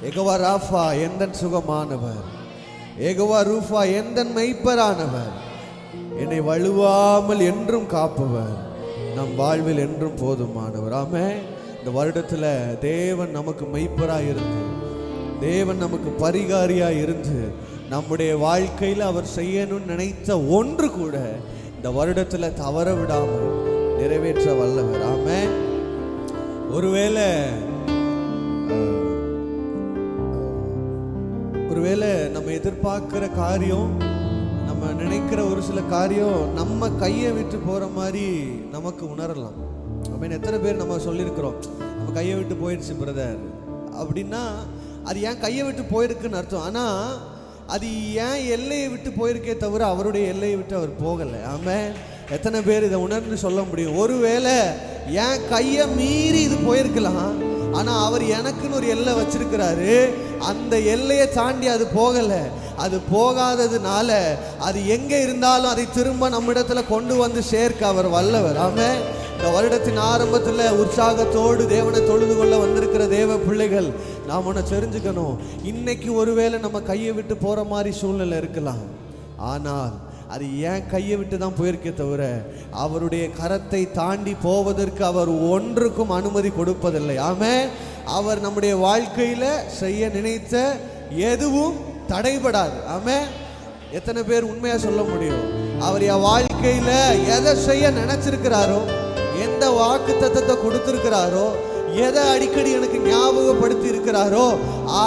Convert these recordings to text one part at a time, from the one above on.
யெகோவா ராஃபா எந்தன் சுகமானவர், யெகோவா ரூஃபா எந்தன் மெய்ப்பரானவர், என்னை வழுவாமல் என்றும் காப்பவர், நம் வாழ்வில் என்றும் போதுமானவர். ஆமென். இந்த வருடத்தில் தேவன் நமக்கு மெய்ப்பராக இருந்து, தேவன் நமக்கு பரிகாரியாக இருந்து, நம்முடைய வாழ்க்கையில் அவர் செய்யணும்னு நினைத்த ஒன்று கூட இந்த வருடத்தில் தவற விடாமல் நிறைவேற்ற வல்லவர். ஆமென். ஒருவேளை நம்ம எதிர்பார்க்கிற காரியம், நம்ம நினைக்கிற ஒரு சில காரியம் நம்ம கையை விட்டு போகிற மாதிரி நமக்கு உணரலாம். ஆமென். எத்தனை பேர் நம்ம சொல்லியிருக்கிறோம், நம்ம கையை விட்டு போயிடுச்சு பிரதர் அப்படின்னா அது ஏன் கையை விட்டு போயிருக்குன்னு அர்த்தம். ஆனால் அது ஏன் எல்லையை விட்டு போயிருக்கே தவிர அவருடைய எல்லையை விட்டு அவர் போகலை. ஆமென். எத்தனை பேர் இதை உணர்ந்து சொல்ல முடியும்? ஒருவேளை என் கையை மீறி இது போயிருக்கலாம், ஆனால் அவர் எனக்குன்னு ஒரு எல்லை வச்சிருக்கிறாரு. அந்த எல்லையை தாண்டி அது போகலை. அது போகாததுனால அது எங்கே இருந்தாலும் அதை திரும்ப நம்மிடத்துல கொண்டு வந்து சேர்க்க அவர் வல்லவர். ஆமென். இந்த வருடத்தின் ஆரம்பத்தில் உற்சாகத்தோடு தேவனை தொழுது கொள்ள வந்திருக்கிற தேவ பிள்ளைகள், நாம் ஒன்று தெரிஞ்சுக்கணும். இன்னைக்கு ஒருவேளை நம்ம கையை விட்டு போகிற மாதிரி சூழ்நிலை இருக்கலாம், ஆனால் அது ஏன் கையை விட்டு தான் போயிருக்கே தவிர அவருடைய கரத்தை தாண்டி போவதற்கு அவர் ஒன்றுக்கும் அனுமதி கொடுப்பதில்லை. ஆமென். அவர் நம்முடைய வாழ்க்கையில் செய்ய நினைத்த எதுவும் தடைபடாது. ஆமென். எத்தனை பேர் உண்மையாக சொல்ல முடியும்? அவர் என் வாழ்க்கையில் எதை செய்ய நினைச்சிருக்கிறாரோ, எந்த வாக்கு தத்தத்தை கொடுத்திருக்கிறாரோ, எதை அடிக்கடி எனக்கு ஞாபகப்படுத்தி இருக்கிறாரோ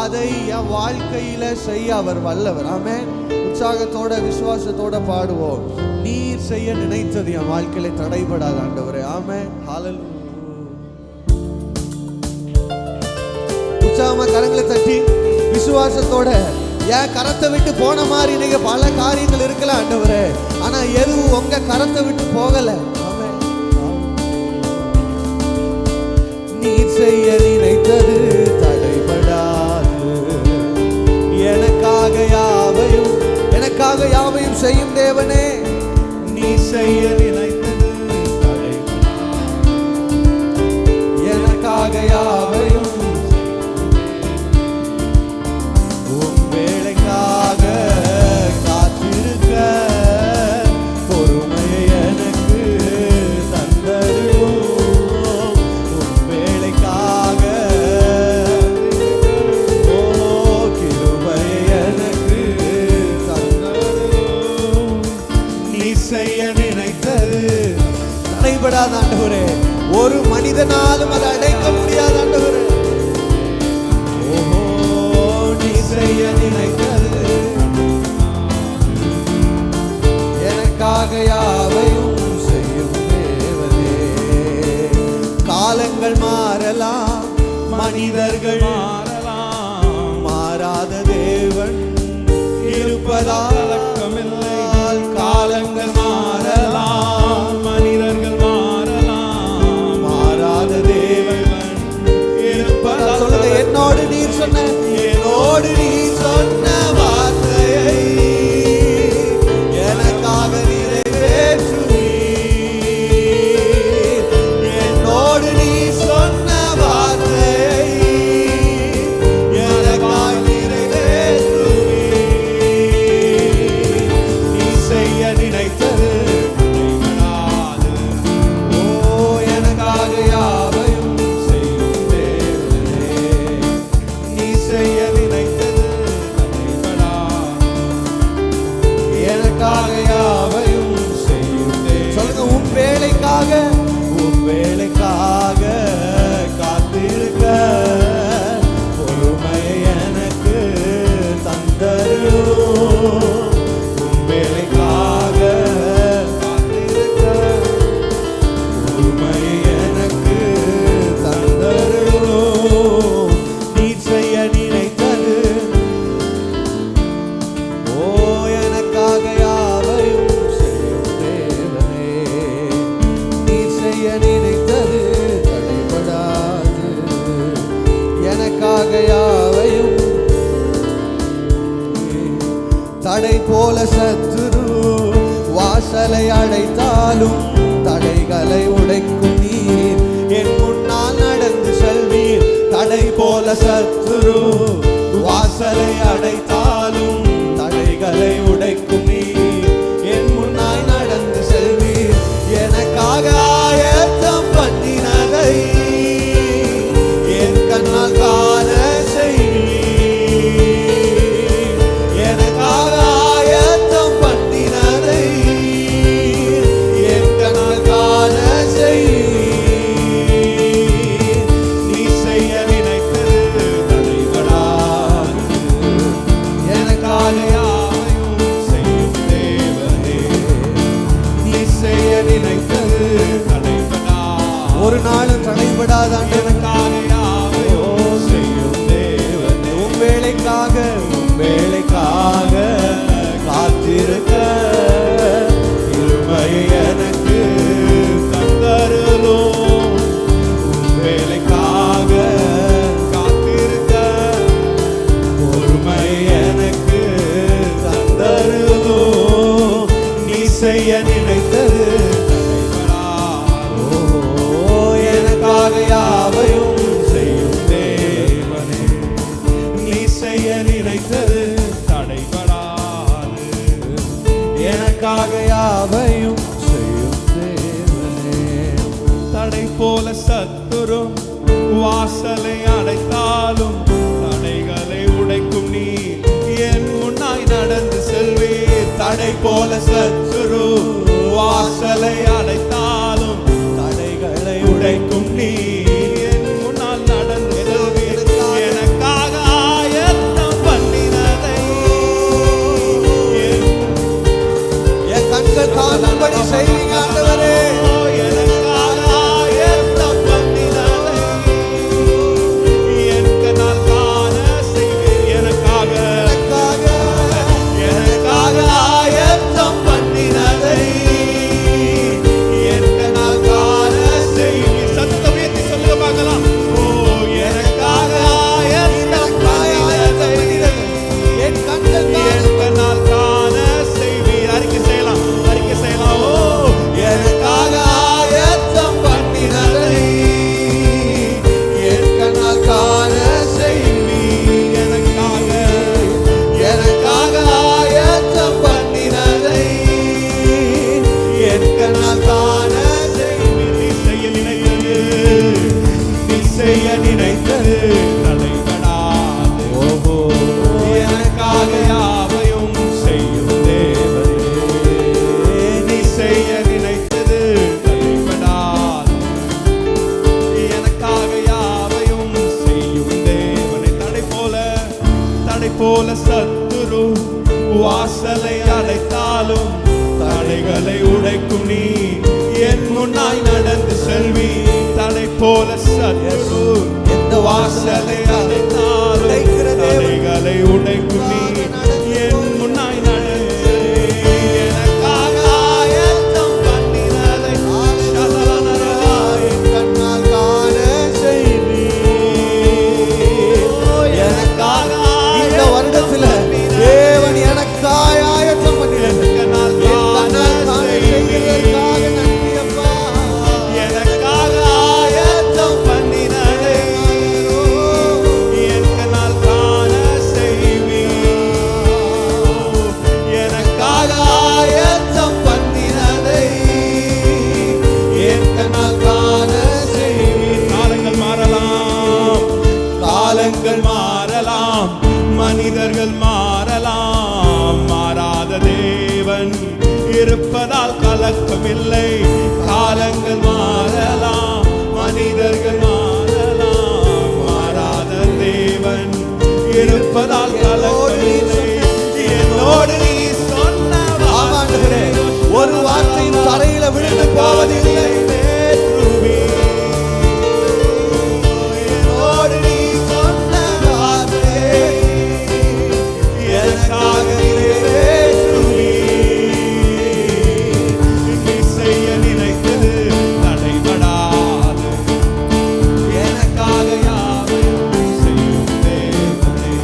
அதை என் வாழ்க்கையில செய்ய அவர் வல்லவர். ஆமென். உற்சாகத்தோட விசுவாசத்தோட பாடுவோம். நீர் செய்ய நினைத்தது என் வாழ்க்கையில தடைபடாத ஆண்டவரே. ஆமென். ஹல்லேலூயா. உற்சாகமா கரங்களை தட்டி விசுவாசத்தோட, என் கரத்தை விட்டு போன மாதிரி நீங்க பல காரியங்கள் இருக்கலாம் ஆண்டவரே, ஆனா எதுவும் உங்க கரத்தை விட்டு போகல. நீ செய்ய நினைத்தது தடைபடாது. எனக்காக யாவையும் செய்யும் தேவனே, நீ செய்ய நினைத்தது தடைபடாது. எனக்காக யாவையும் உன் வேளைக்காக காத்திருக்க பொறுமையை எனக்கு தந்தருளும். தடைபடாத ஆண்டவரே, ஒரு மனிதனாலும் அதை அடைக்க முடியாத ஆண்டவரே. ஓஹோ, நீ செய்ய நினைத்தது எனக்காக யாவையும் செய்யும் தேவனே. காலங்கள் மாறலாம், மனிதர்கள் மாறலாம், மாறாத தேவன் இருப்பதால் அடக்கமில்லை. காலங்கள் மாறலாம், மனிதர்கள் மாறலாம், மாறாத தேவன் இருப்பதால். சொல்லுங்க, என்னோடு நீர் சொன்ன வார்த்தையை எனக்காக நிறைவேற்றுவீர். என்னோடு நீ சொன்ன வார்த்தையை எனக்காக நிறைவேற்றுவீர். நீ செய்ய நினைத்தது தடைபடாது. ஓ, எனக்காக யாவையும் செய்யும் தேவனே, நீ செய்ய நினைத்தது தடைபடாது. எனக்காக யாவையும் செய்யும் தேவனே. சொல்லுங்க, உன் வேலைக்காக காத்திருக்க பொறுமையை எனக்கு தந்தருளும். உன் வேலைக்காக காத்திருக்க பொறுமையை எனக்கு தந்தருளும். நீ செய்ய நினைத்தது, ஓ, எனக்காக யாவையும் செய்யும் தேவனே. நீ செய்ய நினைத்தது தடைபடாது. எனக்காக யாவையும். தடை போல சத்துரு வாசலை அடைத்தாலும் தடைகளை உடைக்கும் நீர் என் முன்னால் நடந்து செல்வீர். தடை போல சத்துரு வாசலை அடைத்தாலும் தடைகளை உடைக்கும் நீ என் முன்னாய் நடந்து செல்வீர். எனக்காக ஆயத்தம் பண்ணினதை என் கண்ணால் காண செய்வீர். எனக்காக ஆயத்தம் பண்ணினதை என் கண்ணால் காண செய்வீர். நீ செய்ய நினைத்தது தடைபடாது. எனக்காக யாவையும் செய்யும் தேவனே. நீ செய்ய நினைத்தது தடைபடாது. ஒரு நாளும் தடைபடாத எனக்காக யாவையும் செய்யும் தேவனே. உன் வேலைக்காக காத்திருக்க இருமையை எனக்கு தந்தருளும். உன் வேலைக்காக காத்திருக்க பொறுமை எனக்கு தந்தருளும். நீ செய்ய நினைத்தது தடைபடாது. எனக்காக யாவையும் செய்யும் தேவனே. நீ செய்ய நினைத்தது தடைபடாது. எனக்காக யாவையும் செய்யும் தேவனே. தடை போல சத்துரு வாசலை அடைத்தாலும் தடைகளை உடைக்கும் நீ என் முன்னாய் நடந்து செல்வீர். தடை போல சத்துரு வாசலை அடைத்தாலும் தடைகளை உடைக்கும் நீ என் முன்னால் நடந்து செல்வீர். எனக்காக ஆயத்தம் பண்ணினதை என் கண்கள் காணும்படி செய்வீங்க ஆண்டவரே. எனக்காக ஆயத்தம் பண்ணினதை என் கண்ணால் காண செய்வீர். எனக்காக ஆயத்தம் பண்ணினதை என் கண்ணால் காண செய்வீர். சத்தம் உயர்த்தி சொல்லுங்க பார்க்கலாம். ஓ எனக்காக ஆயத்தம் பண்ணினதை என் கண்கள் என் கண்ணால் காண செய்வீர். அறிக்கை செய்யலாம். ஓ எனக்காக ஆயத்தம் பண்ணினதை என் கண்ணால் காண செய்வீர். எனக்காக ஆயத்தம் பண்ணினதை என் கண்ணால் காண செய்வீர். நீ செய்ய நினைத்தது தடைபடாது. ஓஹோ எனக்காக யாவையும் செய்யும் தேவனே. நீ செய்ய நினைத்தது தடைபடாது. எனக்காக யாவையும் செய்யும் தேவனே. தடை போல சத்துரு வாசலை அடைத்தாலும் தடைகளை உடைக்கும் நீ என் முன்னாய் நடந்து செல்வி. தடை போல சத்துரு எந்த வாசலை அடைத்தாலும் தடைகளை உடைக்கும் நீ என் முன்னாய் நடந்து செல்வி. எனக்காக ஆயத்தம் பண்ணினதை என் கண்ணால் காண செய்வீர். எனக்காக இந்த வருடத்துல தேவன் எனக்காய் ஆயத்தம் பண்ணினார். என் கண்ணால் காண செய்வதற்காக நன்றி அப்பா. எனக்காக ஆயத்தம் பண்ணினதை என் கண்ணால் காண செய்வீர். எனக்காக ஆயத்தம் பண்ணினதை என் கண்ணால் காண செய்வீர். காலங்கள் மாறலாம், காலங்கள் மாறலாம், மனிதர்கள் மாறலாம், மாறாத தேவன் இருப்பதால் கலக்கமில்லை. காலங்கள் மாறலாம், மனிதர்கள் மாறலாம், மாறாத தேவன் இருப்பதால் கலக்கமில்லை. என்னோடு நீ சொன்ன ஆமாண்டவரே, ஒரு வார்த்தையும் தரையில விழுந்து போவதில்லை. என்னோடு நீ சொன்ன வார்த்தை எனக்காக நிறைவேற்றுவீர். நீ செய்ய நினைத்தது தடைபடாது. எனக்காக யாவையும் செய்யும் தேவனே.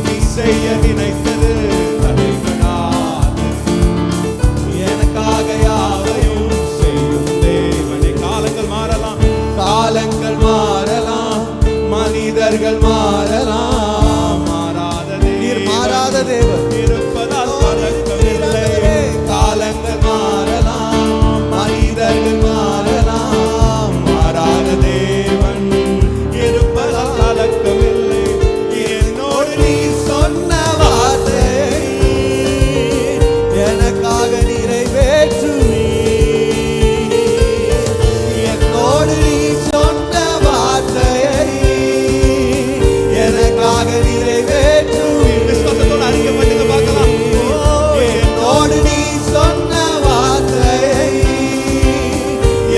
நீ செய்ய நினைத்தது தடைபடாது. எனக்காக யாவையும் செய்யும் மனிதர்கள் மாறலாம், நீர் மாறாத தேவன். இருப்பதால் கலக்கமில்லை. காலங்கள் மாறலாம், மனிதர்கள் மாறலாம், மாறாத தேவன் இருப்பதால் கலக்கமில்லை. என்னோடு நீ சொன்ன வார்த்தை எனக்காக நிறைவேற்றுவீர். என்னோடு நீ சொன்ன வார்த்தையை எனக்காக நிறைவேற்றுவீர். விசுவாசத்தோடு அறிக்கை பண்ணுங்க பார்க்கலாம். என்னோடு நீ சொன்ன வார்த்தையை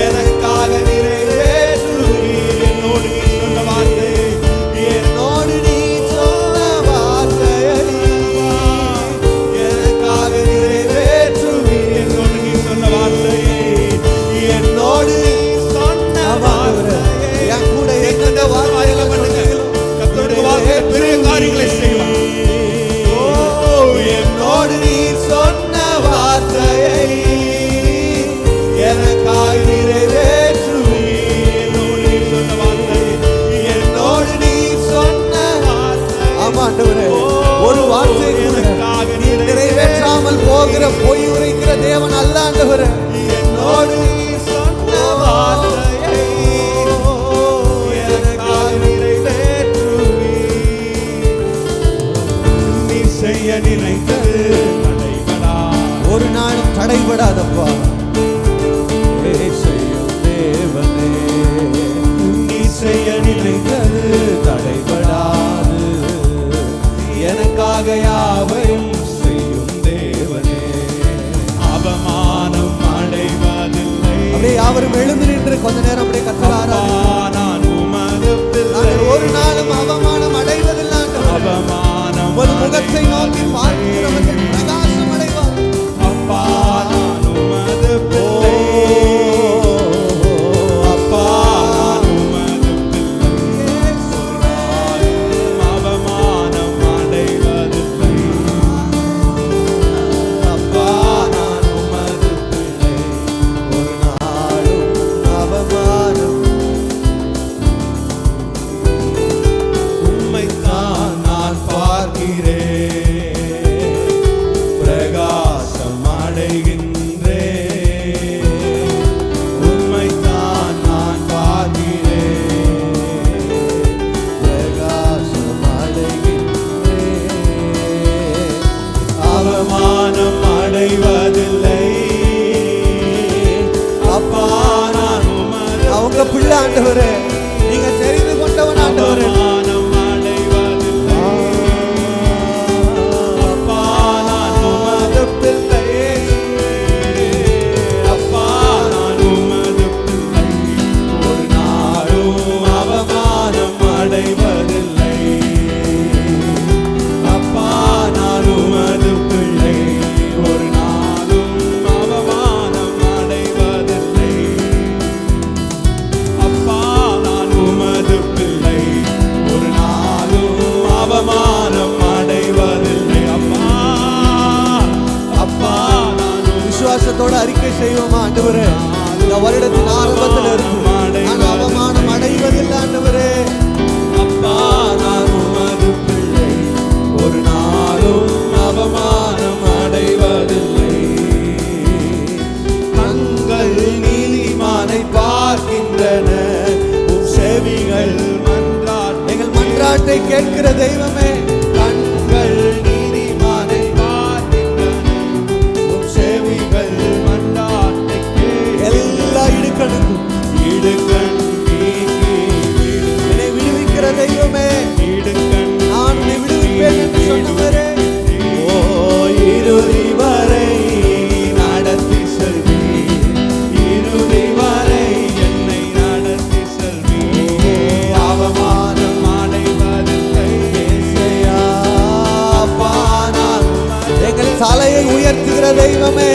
எனக்காக நிறைவேற்றுவீர். என்னோடு நீ சொன்ன வார்த்தை என்னோடு நீ சொன்ன வார்த்தையை எனக்காக நிறைவேற்றுவீர். என்னோடு நீ சொன்ன வார்த்தை என்னோடு சொன்ன வார்த்தை என் கூட எந்த வார்த்தைகளை பண்ணுங்க கர்த்தருடைய வார்த்தை பெரிய காரியங்களை செய்வார். என்னோடு நீ சொன்ன வார்த்தையை எனக்காக நிறைவேற்றுவீர். என்னோடு நீ சொன்ன வார்த்தை என்னோடு நீ சொன்ன வார்த்தை. ஆமா ஆண்டவரே, ஒரு வார்த்தை கூட நீர் நிறைவேற்றாமல் போகிற பொய் உரைக்கிற தேவன் அல்ல ஆண்டவரே. என்னோடு நீ சொன்ன வார்த்தையை எனக்காக நிறைவேற்றுவீர். நீ செய்ய நினைத்தது தடைபடா. ஒரு நாளும் தடைபடாதப்பா. செய்யும் தேவனே, நீ செய்ய நினைத்தது தடைபடாது. எனக்காக யாவையும் செய்யும் தேவனே. அவமானம் அடைவதில்லை. அப்படியே யாவரும் எழுந்து நின்று கொஞ்ச நேரம் அப்படியே கத்தராரா. நான் உமது பிள்ளை. நாங்கள் ஒரு நாளும் அவமானம் அடைவதில்லை ஆண்டவரே. அவமானம் ஒரு முகத்தை நோக்கி பார்க்கிறவர்கள் பிரகாசம் அடைவார். அப்பா நான் உமது பிள்ளை. அப்பா நான் உமது பிள்ளை. அவமானம் அடைவதில்லை. அப்பா நான் உமது பிள்ளை. ஒரு நாளும் அவமானம் உம்மைத்தான் நான் பார்க்கிறேன். பிரகாசம் அடைகின்றேன். உம்மைத்தான் நான் பார்க்கிறேன். பிரகாசம் அடைகின்றேன். அவமானம் அடைவதில்லை. அப்பா நான் உமது அவங்க பிள்ளை ஆண்டவரே, நீங்க தெரிந்து கொண்டவன் ஆண்டவரே. அவமானம் அடைவதில்லை. அப்பா நான் உமது பிள்ளை. அப்பா நான் உமது பிள்ளை. ஒரு நாளும் அவமானம் அடைவதில்லை. அப்பா நான் உமது பிள்ளை. ஒரு நாளும் அவமானம் அடைவதில்லை. அப்பா நான் உமது பிள்ளை. ஒரு நாளும் அவமானம் அடைவதில்லை. அப்பா அப்பா நான் விசுவாசத்தோட அறிக்கை செய்வோமா ஆண்டவரே? இந்த வருடத்தின் ஆரம்பத்தில் இருந்து நான் அவமானம் அடைவதில்லை ஆண்டவரே. அப்பா நான் உமது பிள்ளை. ஒரு நாளும் அவமானம் அடைவதில்லை. கண்கள் நீதிமானை பார்க்கின்றன. உம் செவிகள் எங்கள் மன்றாட்டை கேட்கிற தெய்வமே, கண்கள் நீதிமானை பார்க்கின்றன. உம் செவிகள் மன்றாட்டை எல்லா இடுக்கணுக்கும் இடுக்கண் நீக்கி என்னை விடுவிக்கிற தெய்வமே, இடுக்கண் நான் உன்னை விடுவிப்பேன் என்று சொன்னவரே. ஓ இறுதி வரை நடத்தி செல்வீர். இறுதி வரை என்னை நடத்தி செல்வீர். அவமானம் அடைவதில்லை. ஏசையா, அப்பா நான் எங்கள் தலையை உயர்த்துகிற தெய்வமே,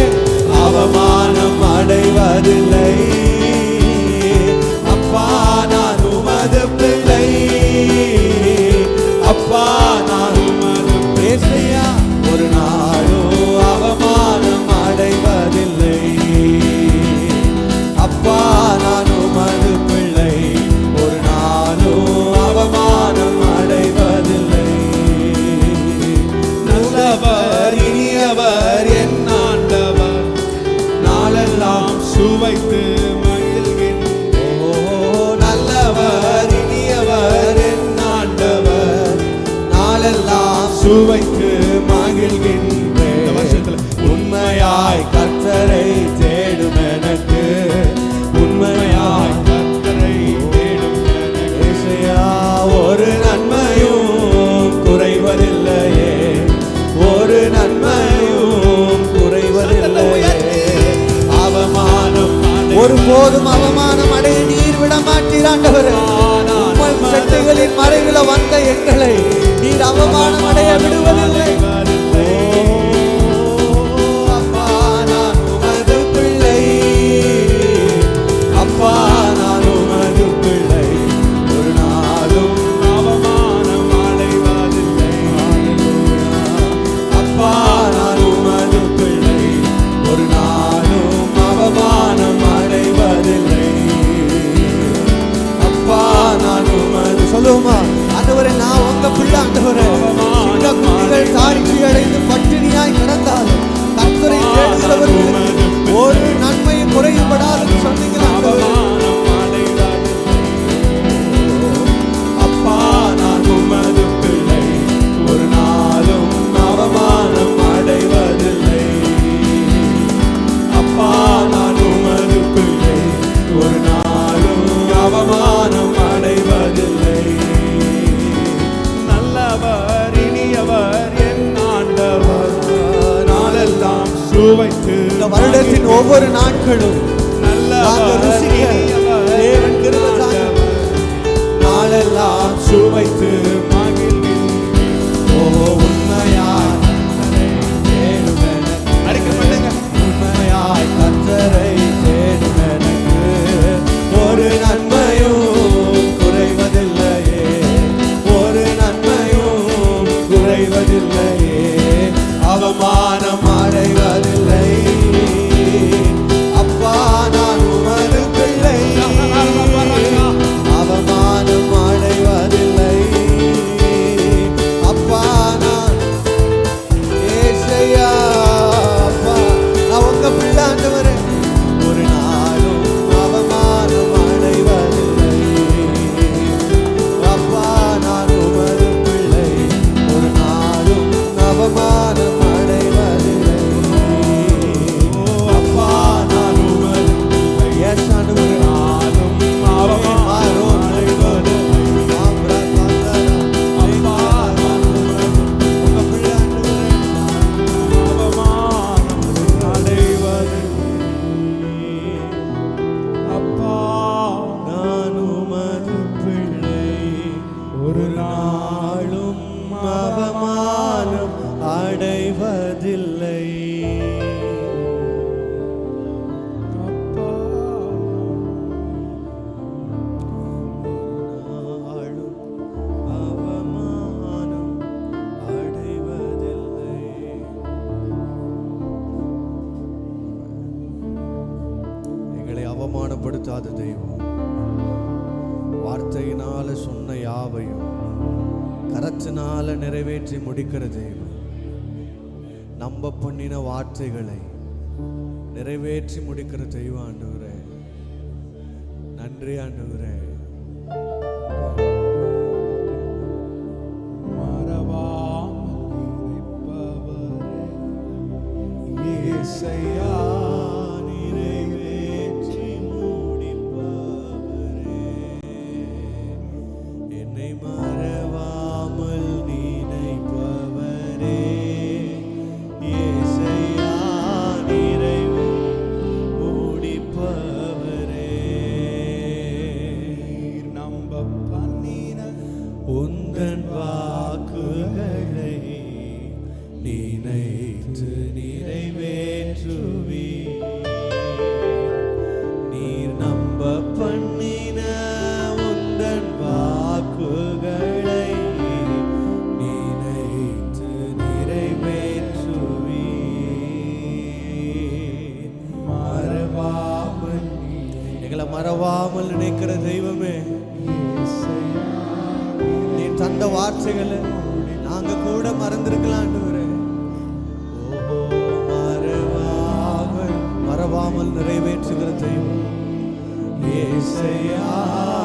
அவமானம் அடைவதில்லை. அப்பா நான் உமது பிள்ளை. அப்பா நான் உமது ஏசையா, ஒரு நாளும் அவமானம் அடைவதில்லை. அப்பா நான் உமது பிள்ளை. ஒரு நாளும் அவமானம் சுவைத்து மகிழ்கின்றேன். ஓ நல்லவர் இனியவர் என் ஆண்டவர், நாளெல்லாம் சுவைத்து மகிழ்கின்றேன். இந்த வருஷத்துல உண்மையாய் கர்த்தரை தேடும் எனக்கு, உண்மையாய் கர்த்தரை தேடும் எனக்கு இசையா ஒரு நன்மையும் குறைவதில்லையே, ஒரு நன்மையும் குறைவதில்லையே. அவமானம் ஒருபோதும் அவமானம் அடைய நீர் விட மாட்டீர் ஆண்டவரே. உம்மல் சட்டைகளின் மறைவில வந்த எங்களை நீர் அவமானம் அடைய விடுவதில்லை. அப்பா நான் உமது பிள்ளை, அப்பா நான் உமது பிள்ளை, ஒரு நாளும் அவமானம் அடைவதில்லை. அப்பா நான் உமது பிள்ளை, ஒரு நாளும் அவமானம் அடைவதில்லை. அப்பா நான் உமது சொல்லுவோமா ஆண்டவரே, நான் உங்க பிள்ளை ஆண்டவரே. சிங்க குட்டிகள் தாழ்ச்சி அடைந்து பட்டினியாய் கிடந்தாலும் கர்த்தரை தேடுகிறவர்களுக்கு ஒரு நன்மையும் குறைபடாதுன்னு சொன்னீங்களா ஆண்டவரே? அப்பா நான் உமது பிள்ளை, ஒரு நாளும் அவமானம் அடைவதில்லை. அப்பா நான் உமது பிள்ளை, ஒரு நாளும் அவமானம் அடைவதில்லை. நல்லவர் இனியவர் என் ஆண்டவர், நாளெல்லாம் சுவைத்து இந்த வருடத்தின் ஒவ்வொரு நாட்களும் நாங்கள் ருசிக்க தேவன் கிருபை தாங்க. நாளெல்லாம் சுவைத்து மகிழ்கின்றேன். ஓ உண்மையாய் கர்த்தரை தேடும் எனக்கு, அறிக்கைப்படுங்க. உண்மையாய் கர்த்தரை தேடும் எனக்கு, ஒரு நன்மையும் குறைவதில்லையே, ஒரு நன்மையும் குறைவதில்லையே. அவமானம் அடைவதில்லை. அப்பா நான் உமது பிள்ளை, அவமானம் அடைவதில்லை. அப்பா நான் ஏசையா, அப்பா நான் உங்க பிள்ளை ஆண்டவரே, ஒரு நாளும் அவமானம் அடைவதில்லை. அப்பா நான் உமது பிள்ளை, ஒரு நாளும் அவமானம் அடைவதில்லை. அப்பா நான் உமது பிள்ளை, எஸ் ஆண்டவரே, நாளும் அவமானம் அடைவதில்லை. ஆம்ரா காந்தரா, அப்பா நான் உங்க பிள்ளை ஆண்டவரே, அவமானம் அடைவதில்லை. அப்பா நான் உமது பிள்ளை, ஒரு நாளும் அவமானம் அடைவதில்லை. அப்பா நாளும் அவமானம் அடைவதில்லை. எங்களை அவமானப்படுத்தாத தெய்வம், வார்த்தையினால சொன்ன யாவையும் கரத்தினால நிறைவேற்றி முடிக்கிற தெய்வம், நம்ப பண்ணின வார்த்தைகளை நிறைவேற்றி முடிக்கிற தெய்வம் ஆண்டவரே. நன்றி ஆண்டவரே. மறவாமல் இருப்பவரே, இயேசையா நிறைவேற்றி முடிப்பவரே, என்னை மறவாமல் நினைப்பவரே, இயேசையா நிறைவு முடிப்பவரே. நீர் நம்ப பண்ணின உந்தன் வாக்குகளை நினைத்து நிறைவேற்றுவி. நீர் நம்ப பண்ணின உந்தன் வாக்குகளை நினைத்து நிறைவேற்றுவி. மறவாமல் எங்களை மறவாமல் நினைக்கிற தெய்வமே, நீர் தந்த வார்த்தைகளை நாங்க கூட மறந்திருக்கலாம் ஆண்டவரே. ஓ மறவாமல் நிறைவேற்றுகிற தெய்வம். ஏசையா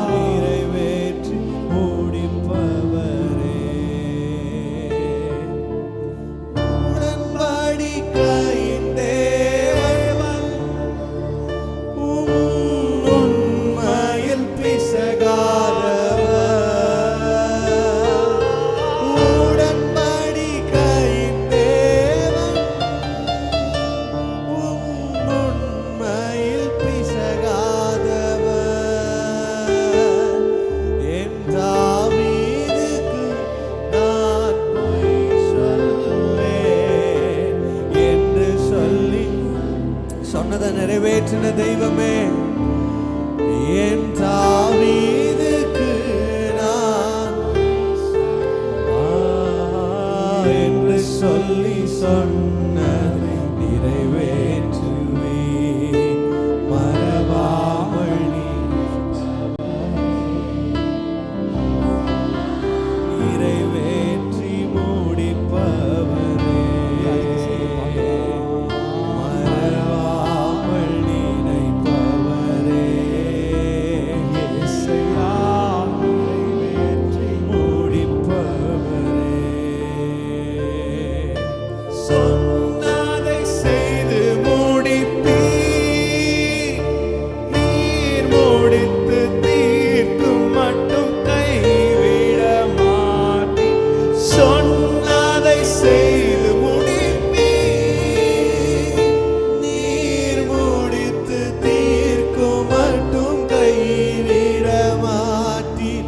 நிறைவேற்றி முடிப்பவரே, உடன்படிக்கையின் தேவன், உண்மையில் பிசகாதவர், உடன்படிக்கையின் தேவன், உண்மையில் பிசகாதவர். என் தாவீதுக்கு நான் பொய் சொல்லேன் என்று சொல்லி சொன்னதை நிறைவேற்றின தெய்வமே. என் தாவீதுக்கு நான் என்று சொல்லி சொன்னதை நிறைவேற்றுவே, மறவாமல் நிறைவேற்றி முடிப்பவரே, மறவாமல் நினைப்பவரே. இயேசுவா நிறைவேற்றி முடிப்பவரே, சொன்னதை செய்து முடிப்பீர், நீர் முடித்து தீர்க்கும் மட்டும் கைவிட மாட்டீர். சொன்னதை செய்து முடிப்பீர், நீர் முடித்து தீர்க்கும் மட்டும் கைவிட மாட்டீர்.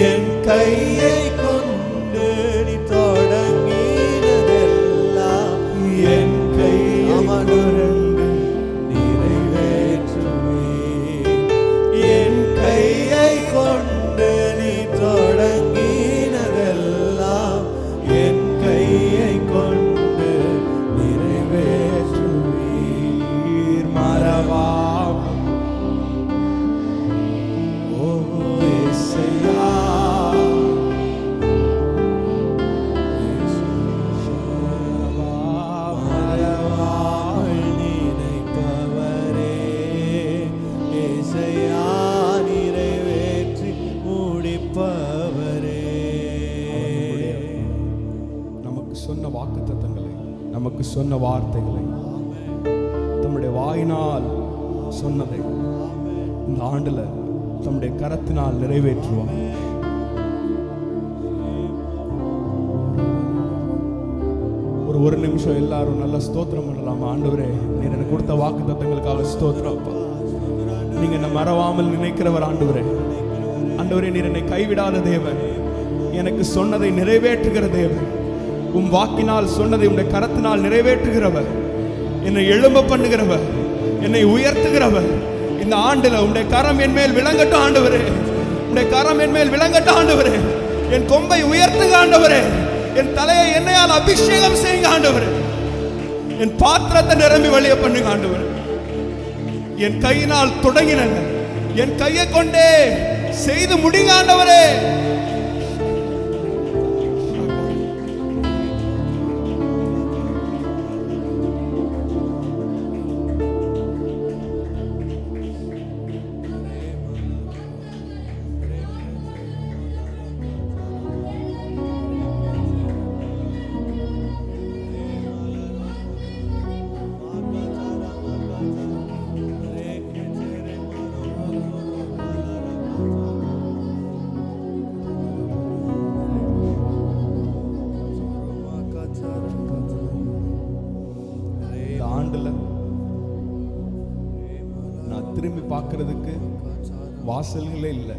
என் கையை கொண்டு நீ தொடங்கினதெல்லாம் என் கையை கொண்டு நிறைவேற்றுவீர். என் கையை கொண்டு நீ தொடங்கினதெல்லாம் என் கையை கொண்டு நிறைவேற்றுவீர், மறவாமல். ஓ இயேசுவா, மறவாமல் நினைப்பவரே, இயேசுவா நிறைவேற்றி முடிப்பவரே. நமக்கு சொன்ன வாக்குத்தத்தங்களை, நமக்கு சொன்ன வார்த்தைகளை, தம்முடைய வாயினால் சொன்னதை இந்த ஆண்டுல தம்முடைய கரத்தினால் நிறைவேற்றுவார். ஒரு நிமிஷம் எல்லாரும் நல்ல ஸ்தோத்திரம் பண்ணலாம். ஆண்டவரே, நீர் எனக்கு கொடுத்த வாக்குத்தத்தங்களுக்காக ஸ்தோத்திரம் அப்பா. நீங்க என்ன மறவாமல் நினைக்கிறவர் ஆண்டவரே. ஆண்டவரே, நீர் என்னை கைவிடாத தேவன், எனக்கு சொன்னதை நிறைவேற்றுகிற தேவன். உம் வாக்கினால் சொன்னதை உடைய கரத்தினால் நிறைவேற்றுகிறவர், என்னை எழும்ப பண்ணுகிறவர், என்னை உயர்த்துகிறவர். இந்த ஆண்டுல உடைய கரம் என் மேல் விளங்கட்டும் ஆண்டவரே. உடைய கரம் என் மேல் விளங்கட்டும் ஆண்டவரே. என் கொம்பை உயர்த்துக ஆண்டவரே. என் தலையை எண்ணெயால் அபிஷேகம் செய்யுங்க ஆண்டவரே. என் பாத்திரத்தை நிரம்பி வழிய பண்ணுங்க ஆண்டவரே. என் கையினால் தொடங்கின என் கையை கொண்டே செய்து முடிங்க ஆண்டவரே. திரும்பி பார்க்கிறதுக்கு வாசல்களே இல்லை.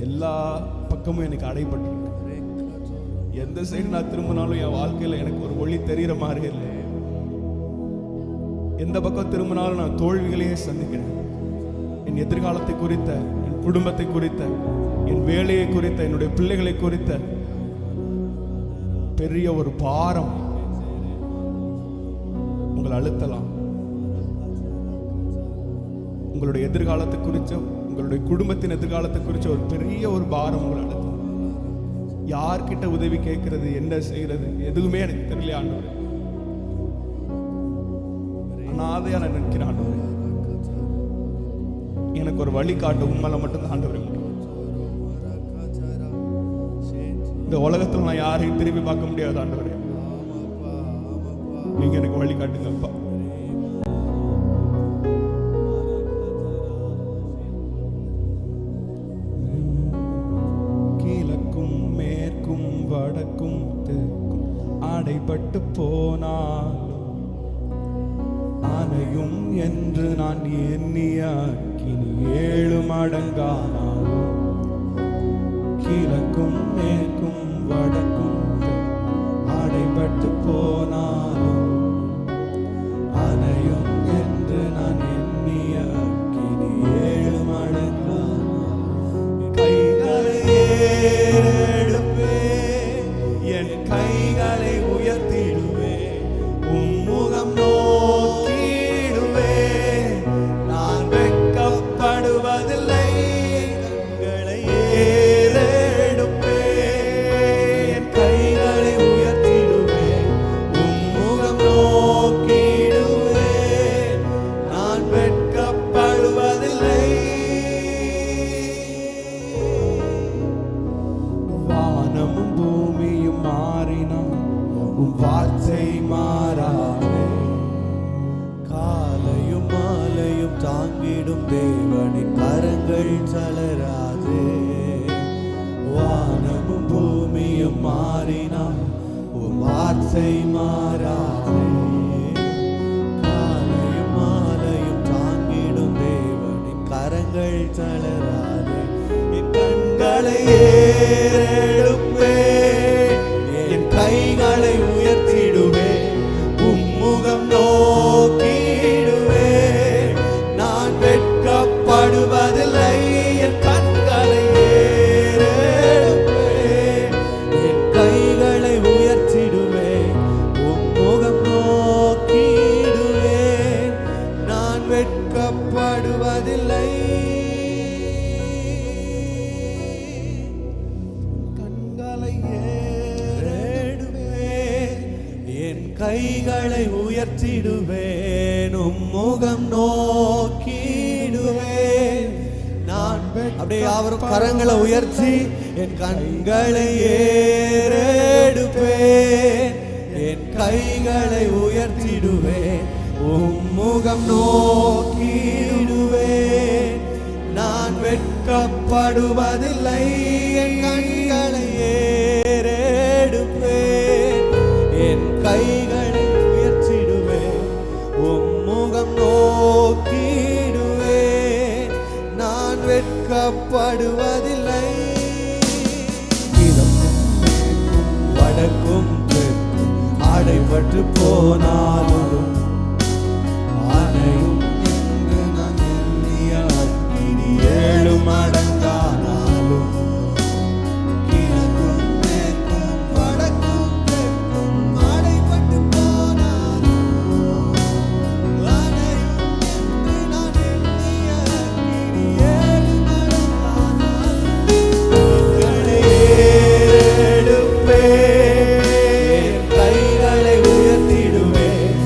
எல்லா பக்கமும் எனக்கு அடைபட்டு, எந்த சைடு நான் திரும்பினாலும் என் வாழ்க்கையில எனக்கு ஒரு ஒளி தெரிகிற மாதிரி இல்லை. எந்த பக்கம் திரும்பினாலும் நான் தோல்விகளையே சந்திக்கிறேன். என் எதிர்காலத்தை குறித்த, என் குடும்பத்தை குறித்த, என் வேலையை குறித்த, என்னுடைய பிள்ளைகளை குறித்த பெரிய ஒரு பாரம் உங்களை அழுத்தலாம். உங்களுடைய எதிர்காலத்தை குறிச்ச, உங்களுடைய குடும்பத்தின் எதிர்காலத்தை குறிச்ச ஒரு பெரிய ஒரு பாரம் உங்களை அழுத்தலாம். யார்கிட்ட உதவி கேட்கறது, என்ன செய்யறது, எதுவுமே எனக்கு தெரியல ஆண்டவரே. அனாதையா நான் நினைக்கிறேன் ஆண்டவரே. எனக்கு ஒரு வழிகாட்டு உண்மையில மட்டும்தான் ஆண்டவரே. இந்த உலகத்துல நான் யாரையும் திரும்பி பார்க்க முடியாது ஆண்டவரே. நீங்க எனக்கு வழிகாட்டுங்கப்பா. கிழக்கும் மேற்கும் வடக்கும் தெற்கும் அடைபட்டு போனாலும் அணையும் என்று நான் எண்ணியாக்கினி 7 மடங்கானாலும் கிழக்கும் மேற்கும் வடக்கும் அடைபட்டு போனாலும் அணையும் என்று நான் எண்ணியாக்கினி 7 மடங்கானாலும் கைகளை ஏறெடுப்பேன், என் கைகளை உயர்த்திடுவேன், உம்முகம் நோக்கிடுவேன், நான் வெட்கப்படுவதில்லை. கண்களை ஏறெடுப்பேன், கைகளை உயர்த்திடுவேன், உம்முகம் நோக்கிடுவேன், நான் வெட்கப்படுவதில்லை. வானமும் பூமியும் மாறினான், உம் வார்த்தை மாறாதே. காலையும் மாலையும் தாங்கிடும் தேவனின் கரங்கள் தளராதே. வானமும் பூமியும் மாறினான், உம் வார்த்தை மாறாதே. காலையும் மாலையும் தாங்கிடும் தேவனின் கரங்கள் தளராதே. என் கண்களை ஏறெடுப்பேன், என் கைகளை உயர்த்திடுவேன், உம்முகம் நோக்கிடுவேன், நான் வெட்கப்படுவதில்லை. என் கண்களை ஏறெடுப்பேன், என் கைகளை உயர்த்திடுவேன், உம்முகம் நோக்கிடுவேன், நான் வெட்கப்படுவதில்லை. கண்களை ஏறெடுப்பேன், என் கைகளை உயர்த்திடுவேன், உம்முகம் நோக்கிடுவேன், நான் அப்படியே யாவரும் கரங்களை உயர்த்தி என் கண்களை ஏறெடுப்பேன், என் கைகளை உயர்த்திடுவேன், உம்முகம் நோக்கிடுவேன், நான் வெட்கப்படுவதில்லை. என் கண்களை ஏறெடுப்பேன், என் கைகளை உயர்த்திடுவேன், உம்முகம் நோக்கிடுவேன், நான் வெட்கப்படுவதில்லை. வடக்கும் தெற்கும் அடைபட்டு போனாலும் அணையும் என்று நான் எண்ணியாக்கினி 7 மடங்கானாலும் கிழக்கும் மேற்கும் வடக்கும் தெற்கும் அடைபட்டு போனாலும் அணையும் என்று நான் எண்ணியாக்கினி 7 மடங்கானாலும் கைகளை ஏறெடுப்பேன், கைகளை உயர்த்திடுவேன்,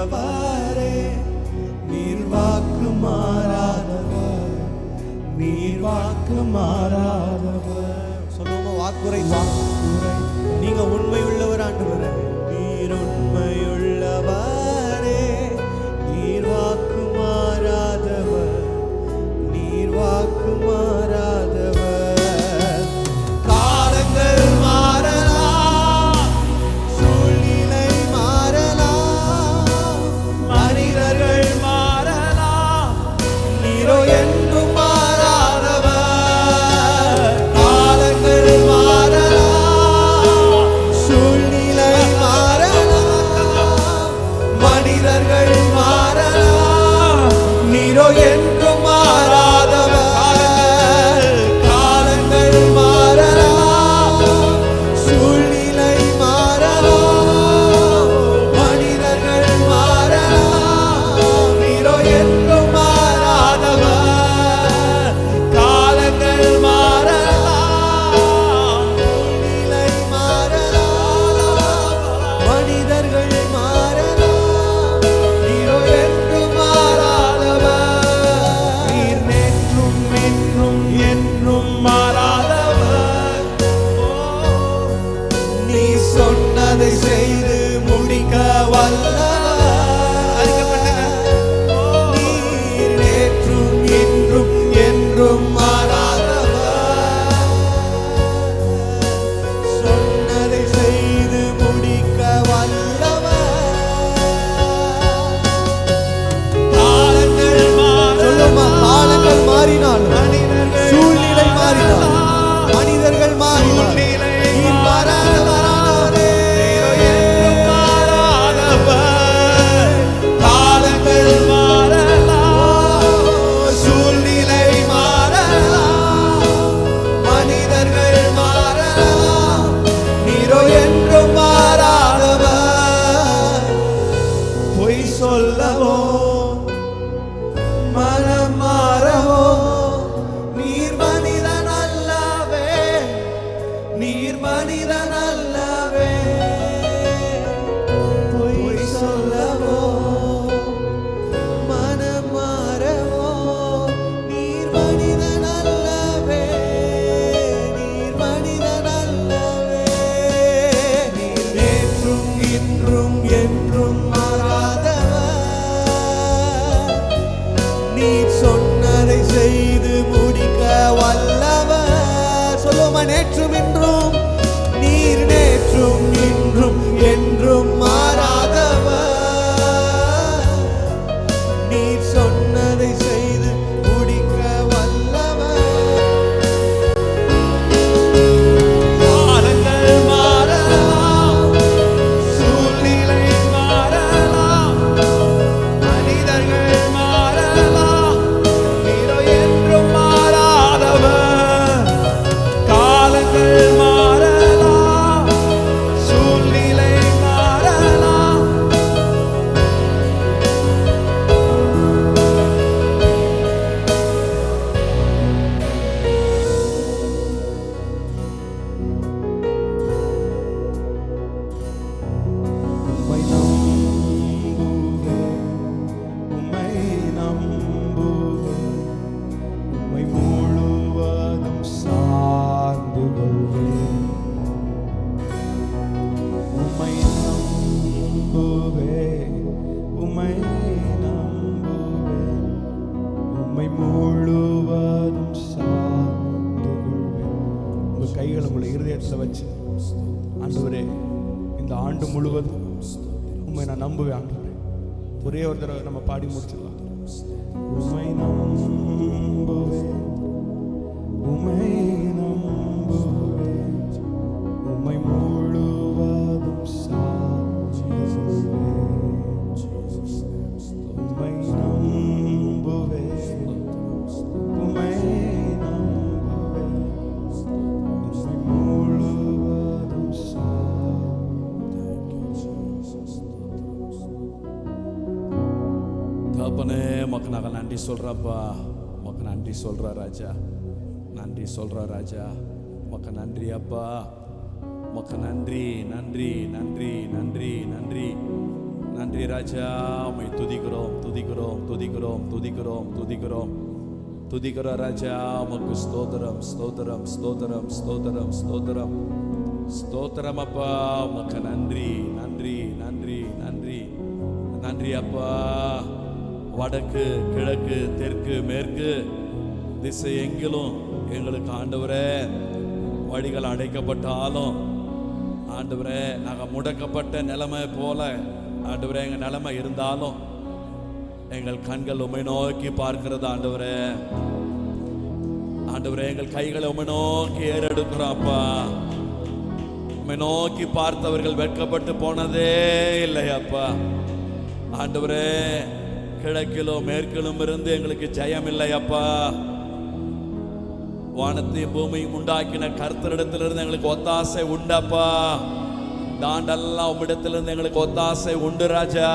உள்ளவரே, நீர் வாக்கு மாறாதவர், நீர் வாக்கு மாறாதவர். சொல்லுவோமா? வாக்குரை நீங்க உண்மை உள்ளவர் ஆண்டவரே. நீர் உண்மையுள்ளவரே, நீர் வாக்கு மாறாதவர், நீர் வாக்கு மாறாதவர். காலங்கள் மாறலாம், சூழ்நிலை மாறலாம், மனிதர்கள் மாறலாம், நீரோ என்றும் மாறாதவர். காலங்கள் மாறலாம், சூழ்நிலை மாறலாம், மனிதர்கள் மாறலாம், நீரோ என்றும் மாறாதவர். காலங்கள் மாறலாம், சூழ்நிலை மாறலாம், மனிதர்கள் மாறலாம், நீரோ என்றும் மாறாதவர். காலங்கள் மாறலாம், சூழ்நிலை மாறலாம், மனிதர்கள் மாறலாம், நீரோ என்றும் மாறாதவர். நீர் நேற்றும் இன்றும் என்றும் மாறாதவர். நீ சொன்னதை செய்து முடிக்க வல்லவர். நீர் நேற்றும் இன்றும் என்றும் மாறாதவர். சொன்னதை செய்து முடிக்க வல்லவர். காலங்கள் சொல்லுமா? காலங்கள் மாறினாலும், சூழ்நிலை மாறினாலும், மனிதர்கள் மாறினாலும், நீர் மாறாதவரானவரே. காலங்கள் மாறலாம், சூழ்நிலை மாறலாம், மனிதர்கள் மாறலாம், நீரோ என்றும் மாறாதவர். பொய் சொல்லவோ மனம் மாறவோ நீர் மனிதன் அல்லவே, நீர் மனிதன் அல்லவே. பொய் சொல்லவோ மனம் மாறவோ நீர் மனிதன் அல்லவே, நீர் மனிதன் அல்லவே. நீர் நேற்றும் இன்றும் என்றும் மாறாதவர். நீர் சொன்னதை செய்து முடிக்க வல்லவர். சொல்லுமா? நேற்றும் இன்றும், நீர் நேற்றும் இன்றும் என்றும் மாறாதவர். நீர் சொன்னதை செய்து முடிக்க வல்லவர். காலங்கள் மாறலாம், சூழ்நிலை மாறலாம், மனிதர்கள் மாறலாம், நீரோ என்றும் மாறாதவர். காலங்கள் மாறலாம், சூழ்நிலை மாறலாம். உம்மை நம்புவேன், உம்மை நம்புவேன், உம்மை முழுவதும் சார்ந்து கொள்வேன். உம்மை நம்புவேன், உம்மை நம்புவேன், உம்மை முழுவதும் சார்ந்து கொள்வேன். உங்க கைகளை உங்களை இருதயத்தில் வச்சு, ஆண்டவரே இந்த ஆண்டு முழுவதும் உம்மை நான் நம்புவேன் ஆண்டவரே. ஒரே ஒரு தடவை நம்ம பாடி முடிச்சிடலாம். உம்மை நம்புவேன், உம்மை நம்புவேன், உம்மை முழுவதும் சார்ந்து கொள்வேன். உம்மை நம்புவேன், உம்மை நம்புவேன், உம்மை முழுவதும் தகப்பனே, உமக்கு நாங்கள் நன்றி சொல்றப்பா, உமக்கு நன்றி சொல்ற ராஜா, நன்றி சொல்ற ராஜா, உமக்கு நன்றி அப்பா, உமக்கு நன்றி நன்றி நன்றி நன்றி நன்றி. நன்றி ராஜா, உம்மை துதிக்கிறோம் துதிக்கிறோம் துதிக்கிறோம் துதிக்கிறோம் துதிக்கிறோம் துதிக்கிறோம் ராஜா. உமக்கு ஸ்தோத்திரம் ஸ்தோத்திரம் ஸ்தோத்திரம் ஸ்தோத்திரம் ஸ்தோத்திரம் ஸ்தோத்திரம் அப்பா. உமக்கு நன்றி நன்றி நன்றி நன்றி நன்றி அப்பா. வடக்கு கிழக்கு தெற்கு மேற்கு திசை எங்கிலும் எங்களுக்கு ஆண்டவரே வழிகள் அடைக்கப்பட்டாலும் ஆண்டவரே நாங்கள் முடக்கப்பட்ட நிலைமை போல ஆண்டவரே எங்கள் நிலைமை இருந்தாலும் எங்கள் கண்கள் உம்மை நோக்கி பார்க்கிறது ஆண்டவரே. ஆண்டவரே எங்கள் கைகளை உம்மை நோக்கி ஏறெடுக்கிறோம் அப்பா. உம்மை நோக்கி பார்த்தவர்கள் வெட்கப்பட்டு போனதே இல்லை அப்பா. ஆண்டவரே கிழக்கிலும் மேற்கிலும் இருந்து எங்களுக்கு ஜெயம் இல்லை அப்பா. வானத்தையும் பூமியும் உண்டாக்கின கர்த்தரிடத்திலிருந்து எங்களுக்கு ஒத்தாசை உண்டப்பா. தாண்டெல்லாம் உம்மிடத்திலிருந்து எங்களுக்கு ஒத்தாசை உண்டு ராஜா.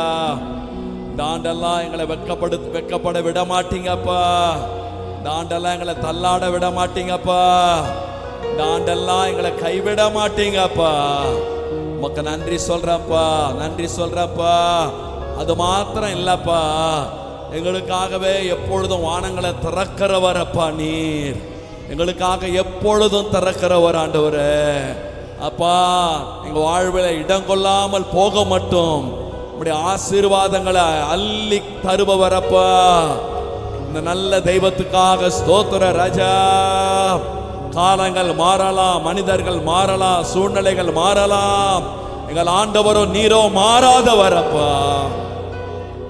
தாண்டெல்லாம் எங்களை வெக்கப்பட விட மாட்டீங்கப்பா. தாண்டெல்லாம் எங்களை தள்ளாட விட மாட்டீங்கப்பா. தாண்டெல்லாம் எங்களை கைவிட மாட்டீங்கப்பா. உமக்கு நன்றி சொல்றப்பா, நன்றி சொல்றப்பா. அது மாத்திரம் இல்லப்பா, எங்களுக்காகவே எப்பொழுதும் வானங்களை திறக்கிறவர் அப்பா. நீர் எங்களுக்காக எப்பொழுதும் திறக்கிறவர் ஆண்டவரே. அப்பா எங்க வாழ்வில் இடம் கொள்ளாமல் போக மட்டும் உம்முடைய ஆசீர்வாதங்களை அள்ளி தருபவர் அப்பா. இந்த நல்ல தெய்வத்துக்காக ஸ்தோத்திர ராஜா. காலங்கள் மாறலாம், மனிதர்கள் மாறலாம், சூழ்நிலைகள் மாறலாம், எங்கள் ஆண்டவரும் நீரோ மாறாதவர் அப்பா.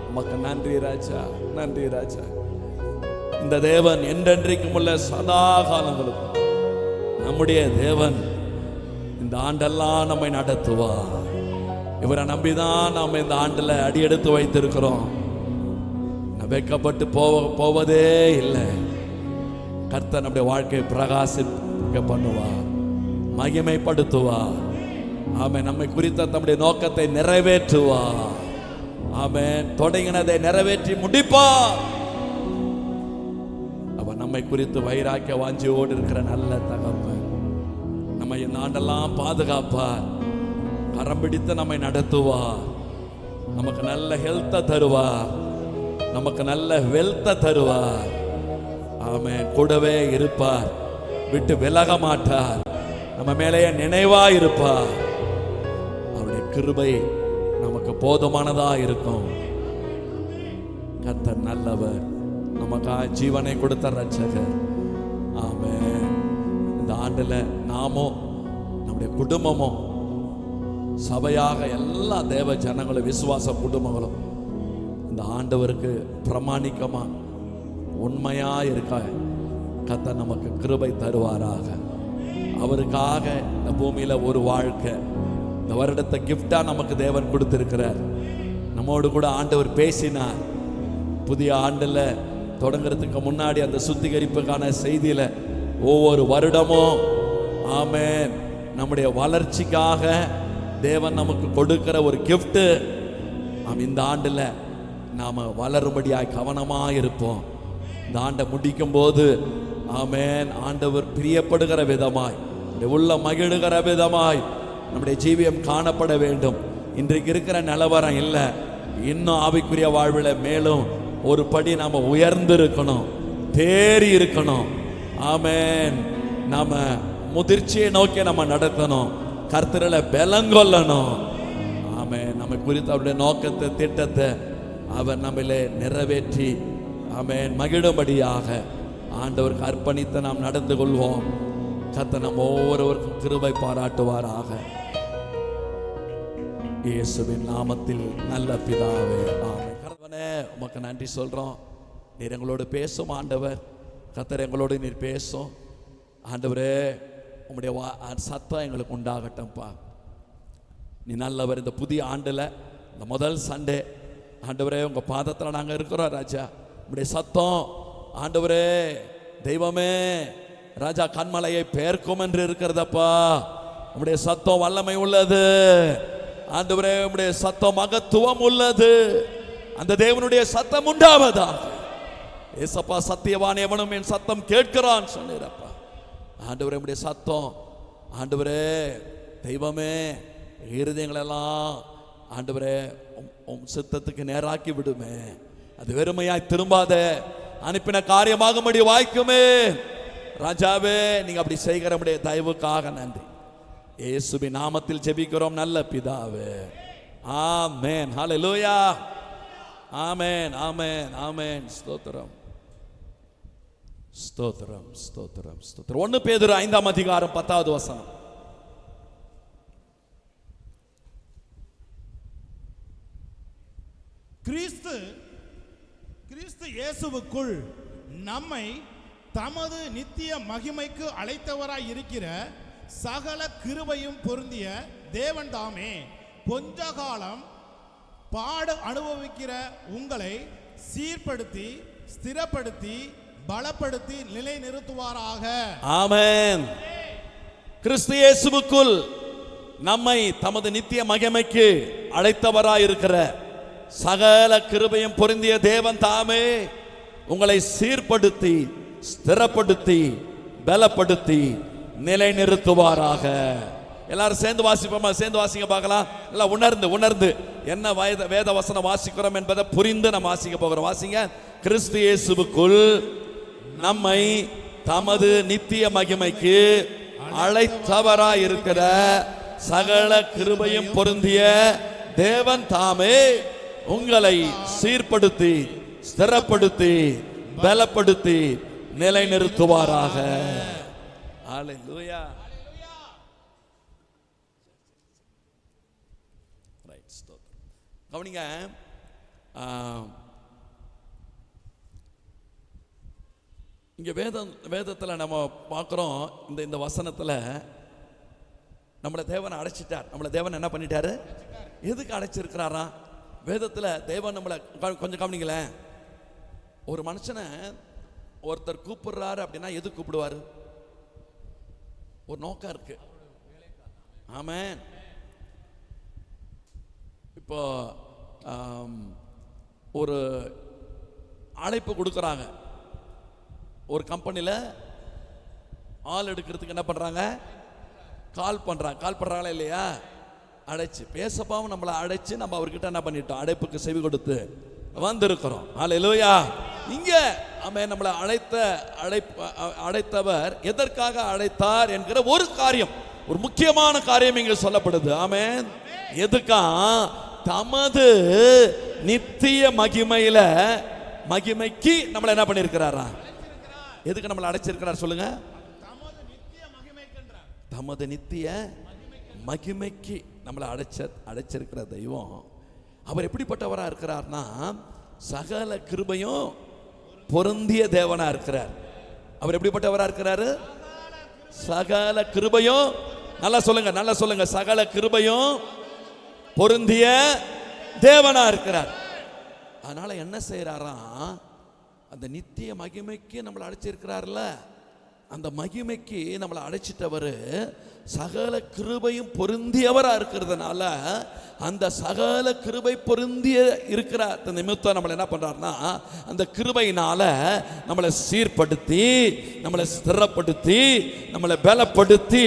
உமக்கு நன்றி ராஜா, நன்றி ராஜா. இந்த தேவன் என்றென்றைக்கும் உள்ள சதா காலங்களுக்கும் நம்முடைய தேவன் இந்த ஆண்டெல்லாம் நம்மை நடத்துவார். இவரை நம்பிதான் நாம் இந்த ஆண்டுல அடி எடுத்து வைத்திருக்கிறோம். வெட்கப்பட்டு போவதே இல்லை. கர்த்தர் நம்முடைய வாழ்க்கையை பிரகாசிக்க பண்ணுவார், மகிமைப்படுத்துவார். ஆமென். நம்மை குறித்த தம்முடைய நோக்கத்தை நிறைவேற்றுவார். ஆமென். தொடங்கினதை நிறைவேற்றி முடிப்பார். அவர் நம்மை குறித்து வைராக்கிய வாஞ்சியோடு இருக்கிற நல்ல தகப்பன். நம்மை இந்த ஆண்டெல்லாம் பாதுகாப்பார், கரம் பிடித்து நம்மை நடத்துவார். நமக்கு நல்ல ஹெல்த்தை தருவார், நமக்கு நல்ல வெல்த்தை தருவார். ஆமென். கூடவே இருப்பார், விட்டு விலக மாட்டார், நம்ம மேலேயே நினைவா இருப்பார். அவருடைய கிருபை நமக்கு போதுமானதா இருக்கும். கர்த்தர் நல்லவர், நமக்காக ஜீவனை கொடுத்த ரட்சகர். ஆமென். இந்த ஆண்டுல நாமோ நம்முடைய குடும்பமோ சபையாக எல்லா தேவ ஜனங்களும் விசுவாச குடும்பங்களும் இந்த ஆண்டவருக்கு பிரமாணிக்கமா உண்மையா இருக்க கர்த்தர் நமக்கு கிருபை தருவாராக. அவருக்காக இந்த பூமியில ஒரு வாழ்க்கை இந்த வருடத்தை கிஃப்டா நமக்கு தேவன் கொடுத்திருக்கிறார். நம்மோடு கூட ஆண்டவர் பேசினார். புதிய ஆண்டுல தொடங்குறதுக்கு முன்னாடி அந்த சுத்திகரிப்புக்கான செய்தியில ஒவ்வொரு வருடமும் ஆமென் நம்முடைய வளர்ச்சிக்காக தேவன் நமக்கு கொடுக்கிற ஒரு gift. இந்த ஆண்டுல நாம வளரும்படியாய் கவனமா இருப்போம். இந்த ஆண்டை முடிக்கும் போது ஆமென் ஆண்டவர் பிரியப்படுகிற விதமாய், உள்ள மகிழுகிற விதமாய் நம்முடைய ஜீவியம் காணப்பட வேண்டும். இன்றைக்கு இருக்கிற நிலவரம் இல்லை, இன்னும் ஆவிக்குரிய வாழ்வில் மேலும் ஒரு படி நாம உயர்ந்து இருக்கணும், தேறி இருக்கணும். ஆமென். நாம முதிர்ச்சியை நோக்கி நம்ம நடத்தணும், கர்த்தரில பலங்கொள்ளணும். ஆமென். நம்ம குறித்து அவருடைய நோக்கத்தை திட்டத்தை அவர் நம்மளே நிறைவேற்றி ஆமென் மகிழும்படியாக ஆண்டவருக்கு அர்ப்பணித்து நாம் நடந்து கொள்வோம். கர்த்தர் நம்ம ஒவ்வொருவருக்கும் கிருபை பாராட்டுவாராக. இயேசுவின் நாமத்தில் நல்ல பிதாவே ஆமென். கர்த்தரே உமக்கு நன்றி சொல்றோம். நீர் எங்களோடு பேசும் ஆண்டவர். கர்த்தர் எங்களோடு நீர் பேசும் ஆண்டவரே. உம்முடைய சத்தம் எங்களுக்கு உண்டாகட்டும்பா. நீ நல்லவர். இந்த புதிய ஆண்டுல இந்த முதல் சண்டே ஆண்டவரே உங்க பாதத்தில் நாங்கள் இருக்கிறோம் ராஜா. உம்முடைய சத்தம் ஆண்டவரே தெய்வமே ராஜா கண்மலையை பெயர்க்கும் என்று இருக்கிறதப்பா. உம்முடைய சத்தம் வல்லமை உள்ளது ஆண்டவரே. உம்முடைய சத்தம் மகத்துவம் உள்ளது. அந்த தேவனுடைய சத்தம் உண்டாவதாக. ஏசப்பா சத்தியவான் எவனும் என் சத்தம் கேட்கிறான் சொன்னீரப்பா. ஆண்டவரே உம்முடைய சத்தம் ஆண்டவரே தெய்வமே இருதயங்களெல்லாம் ஆண்டவரே உம் சித்தத்துக்கு நேராக்கி விடுமே. அது வெறுமையாய் திரும்பாத, அனுப்பின காரியமாகும்படி வாய்க்குமே. ராஜாவே, நீங்க அப்படி செய்கிறமுடைய தயவுக்காக நன்றி. இயேசுவின் நாமத்தில் ஜெபிக்கிறோம் நல்ல பிதாவே. ஆமென். ஹல்லேலூயா. ஆமென், ஆமென், ஆமென். ஸ்தோத்திரம், ஸ்தோத்திரம், ஸ்தோத்திரம், ஸ்தோத்திரம். 1 பேதுரு 5ஆம் அதிகாரம் 10வது வசனம். கிறிஸ்து இயேசுவுக்குள் நம்மை தமது நித்திய மகிமைக்கு அழைத்தவராய் இருக்கிற சகல கிருபையும் பொருந்திய தேவன் தாமே கொஞ்ச காலம் பாடு அனுபவிக்கிற உங்களை சீர்படுத்தி ஸ்திரப்படுத்தி பலப்படுத்தி நிலைநிறுத்துவாராக. ஆமென். கிறிஸ்து இயேசுவுக்குள் நம்மை தமது நித்திய மகிமைக்கு அழைத்தவராய் இருக்கிற சகல கிருபையும் பொருந்திய தேவன் தாமே உங்களை சீர்படுத்தி ஸ்திரப்படுத்தி பலப்படுத்தி நிலைநிறுத்துவாராக. எல்லாரும் சேர்ந்து வாசிப்போமா? சேர்ந்து வாசிங்க பார்க்கலாம். எல்லாம் உணர்ந்து என்ன வேத வசனம் வாசிக்கிறோம் என்பதை புரிந்து நம்ம வாசிக்க போகிறோம். வாசிங்க. கிறிஸ்து இயேசுவுக்குள் நம்மை தமது நித்திய மகிமைக்கு அழைத்தவராய் இருக்கிற சகல கிருபையும் பொருந்திய தேவன் தாமே உங்களை சீர்படுத்தி ஸ்திரப்படுத்தி பலப்படுத்தி நிலைநிறுத்துவாராக. ஹல்லேலூயா. கவனிங்க. இங்க வேதத்தில் நம்ம பார்க்கிறோம். இந்த வசனத்தில் நம்மளை தேவனை அடைச்சிட்டார். நம்மளை தேவன் என்ன பண்ணிட்டாரு? எதுக்கு அடைச்சிருக்கிறாரா? வேதத்தில் தேவன் நம்மளை கொஞ்சம் கவனிங்களேன். ஒரு மனுஷனை ஒருத்தர் கூப்பிடுறாரு அப்படின்னா எது கூப்பிடுவாரு? ஒரு நோக்கம் இருக்கு. ஆமென். இப்போ ஒரு அழைப்பு கொடுக்குறாங்க. ஒரு கம்பெனியில் ஆள் எடுக்கிறதுக்கு என்ன பண்ணுறாங்க? கால் பண்ணுறாங்களா இல்லையா? அழைச்சு பேசப்பாவும் நம்மளை அழைச்சு நம்ம அவர்கிட்ட என்ன பண்ணிட்டோம்? அழைப்புக்கு செவி கொடுத்து வந்திருக்கிறோம். ஹல்லேலூயா. இங்க ஆமென். நம்மளை அழைத்தவர் எதற்காக அழைத்தார் என்கிற ஒரு காரியம், ஒரு முக்கியமான காரியம் இங்க சொல்லப்படுது. ஆமென். எதுக்கா? தமது நித்திய மகிமைக்கு நம்மளை என்ன பண்ணிருக்கிறாரா? எதுக்கு நம்மளை அடைச்சிருக்கிறார் சொல்லுங்க? தமது நித்திய மகிமைக்கு நம்மளை அடைச்சிருக்கிற தெய்வம். அவர் எப்படிப்பட்டவரா இருக்கிறார்னா சகல கிருபையும் பொருந்திய தேவனா இருக்கிறார். அவர் எப்படிப்பட்டவரா இருக்கிறாரு? சகல கிருபையும், நல்லா சொல்லுங்க, சகல கிருபையும் பொருந்திய தேவனா இருக்கிறார். அதனால என்ன செய்யறாரா? அந்த நித்திய மகிமைக்கு நம்மளை அழைச்சிருக்கிறார்ல, அந்த மகிமைக்கு நம்மளை அழைச்சிட்டவர் சகல கிருபையும் பொருந்தியவரா இருக்கிறதுனால அந்த சகல கிருபை பொருந்திய இருக்கிற நிமித்தம் நம்மளை என்ன பண்றாருன்னா அந்த கிருபையினால நம்மளை சீர்படுத்தி நம்மளை ஸ்திரப்படுத்தி நம்மளை பலப்படுத்தி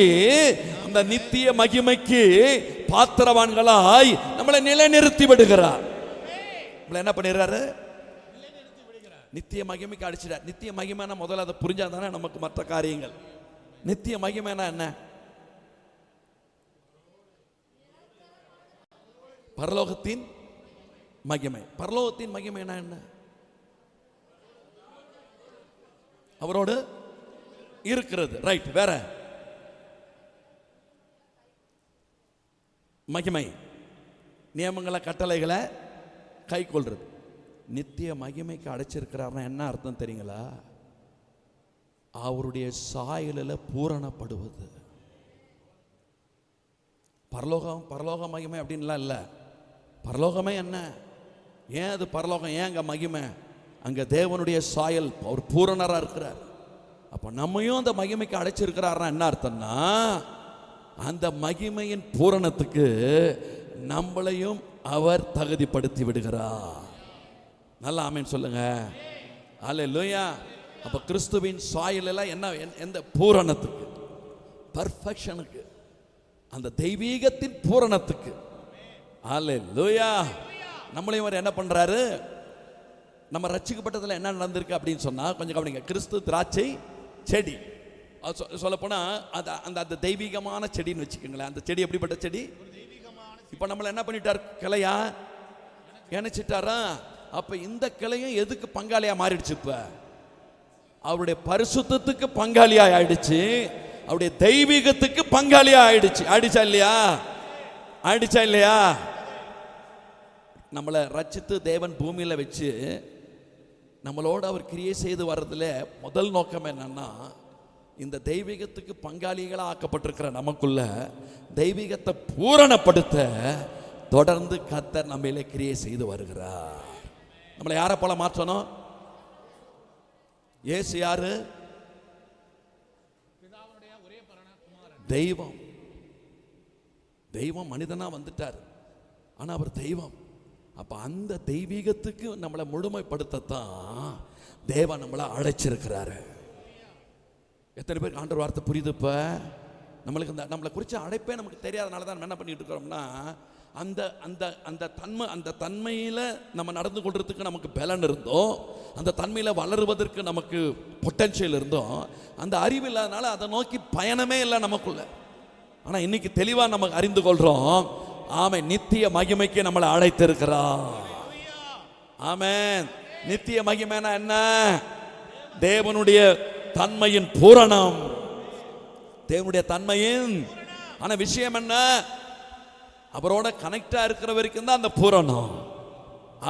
அந்த நித்திய மகிமைக்கு பாத்திரவான்களாய் நம்மளை நிலைநிறுத்தி விடுகிறார். நம்மளை என்ன பண்ணிடுறாரு? நித்திய மகிமைக்கு அடிச்சிட்டார். நித்திய மகிமைனா முதல்ல அதை புரிஞ்சாதானே நமக்கு மற்ற காரியங்கள். நித்திய மகிமைனா என்ன? பரலோகத்தின் மகிமை. பரலோகத்தின் மகிமைனா என்ன? அவரோடு இருக்கிறது. ரைட். வேற மகிமை நியமங்களை கட்டளைகளை கை கொள்றது. நித்திய மகிமைக்கு அடைச்சிருக்கிறார்னா என்ன அர்த்தம் தெரியுங்களா? அவருடைய சாயலில் பூரணப்படுவது. பரலோக மகிமை அப்படின்லாம் இல்லை. பரலோகமே என்ன? ஏன் அது பரலோகம்? ஏன் அங்கே மகிமை? அங்கே தேவனுடைய சாயல், அவர் பூரணராக இருக்கிறார். அப்போ நம்மையும் அந்த மகிமைக்கு அடைச்சிருக்கிறார்னா என்ன அர்த்தம்னா அந்த மகிமையின் பூரணத்துக்கு நம்மளையும் அவர் தகுதிப்படுத்தி விடுகிறார். நல்லா ஆமென் சொல்லுங்க. அல்லேலூயா. அப்ப கிறிஸ்துவின் சாயல் எல்லாம் என்ன? எந்த பூரணத்துக்கு? பர்ஃபெக்ஷனுக்கு, அந்த தெய்வீகத்தின் பூரணத்துக்கு. அல்லேலூயா. நம்மளையும் அவர் என்ன பண்றாரு, நம்ம ரட்சிக்கப்பட்டதில் என்ன நடந்திருக்கு அப்படின்னு சொன்னா கொஞ்சம் கவனிங்க. கிறிஸ்து திராட்சை செடி, சொல்லப்போனா அது அந்த அந்த தெய்வீகமான செடின்னு வச்சுக்கோங்களேன். அந்த செடி எப்படிப்பட்ட செடி? இப்போ நம்மளை என்ன பண்ணிட்டார், கிளையா இணைச்சிட்டாரா? அப்ப இந்த கிளையும் எதுக்கு பங்காளியா மாறிடுச்சு? இப்ப அவருடைய பரிசுத்தத்துக்கு பங்காளியா ஆயிடுச்சு, அவருடைய தெய்வீகத்துக்கு பங்காளியா ஆயிடுச்சு. ஆயிடுச்சா இல்லையா? ஆயிடுச்சா இல்லையா? நம்மளை ரட்சித்து தேவன் பூமியில வச்சு நம்மளோட அவர் கிரியை செய்து வர்றதுல முதல் நோக்கம் என்னன்னா, இந்த தெய்வீகத்துக்கு பங்காளிகளாக ஆக்கப்பட்டிருக்கிற நமக்குள்ள தெய்வீகத்தை பூரணப்படுத்த தொடர்ந்து கர்த்தர் நம்மளே கிரியை செய்து வருகிறார். நம்மளை யாரை போல மாற்றணும்? இயேசு யாரு? தெய்வம். தெய்வம் மனிதனா வந்துட்டார், ஆனா அவர் தெய்வம். அப்ப அந்த தெய்வீகத்துக்கு நம்மளை முழுமைப்படுத்தத்தான் தேவன் நம்மளை அழைச்சிருக்கிறாரு. எத்தனை பேருக்கு ஆண்டவர் வார்த்தை புரியுது? இப்ப நம்மளுக்கு இந்த நம்மளை குறிச்ச அழைப்பே நமக்கு தெரியாதனால தான் நம்ம என்ன பண்ணிட்டு இருக்கிறோம்னா, அந்த அந்த அந்த தன்மையில நம்ம நடந்து கொள்றதுக்கு நமக்கு பலன் இருந்தோம், அந்த தன்மையில வளருவதற்கு நமக்கு பொட்டன்ஷியல் இருந்தோம், அந்த அறிவு இல்லாதனால அதை நோக்கி பயணமே இல்லை நமக்குள்ள. ஆனா இன்னைக்கு தெளிவா நம்ம அறிந்து கொள்றோம், ஆமென், நித்திய மகிமைக்கு நம்மளை அழைத்திருக்கிறார். ஆமென். நித்திய மகிமைனா என்ன? தேவனுடைய தன்மையின் பூரணம், தேவனுடைய தன்மையின். ஆனா விஷயம் என்ன? அவரோட கனெக்டா இருக்கிற வரைக்கும் தான் அந்த பூரணம்.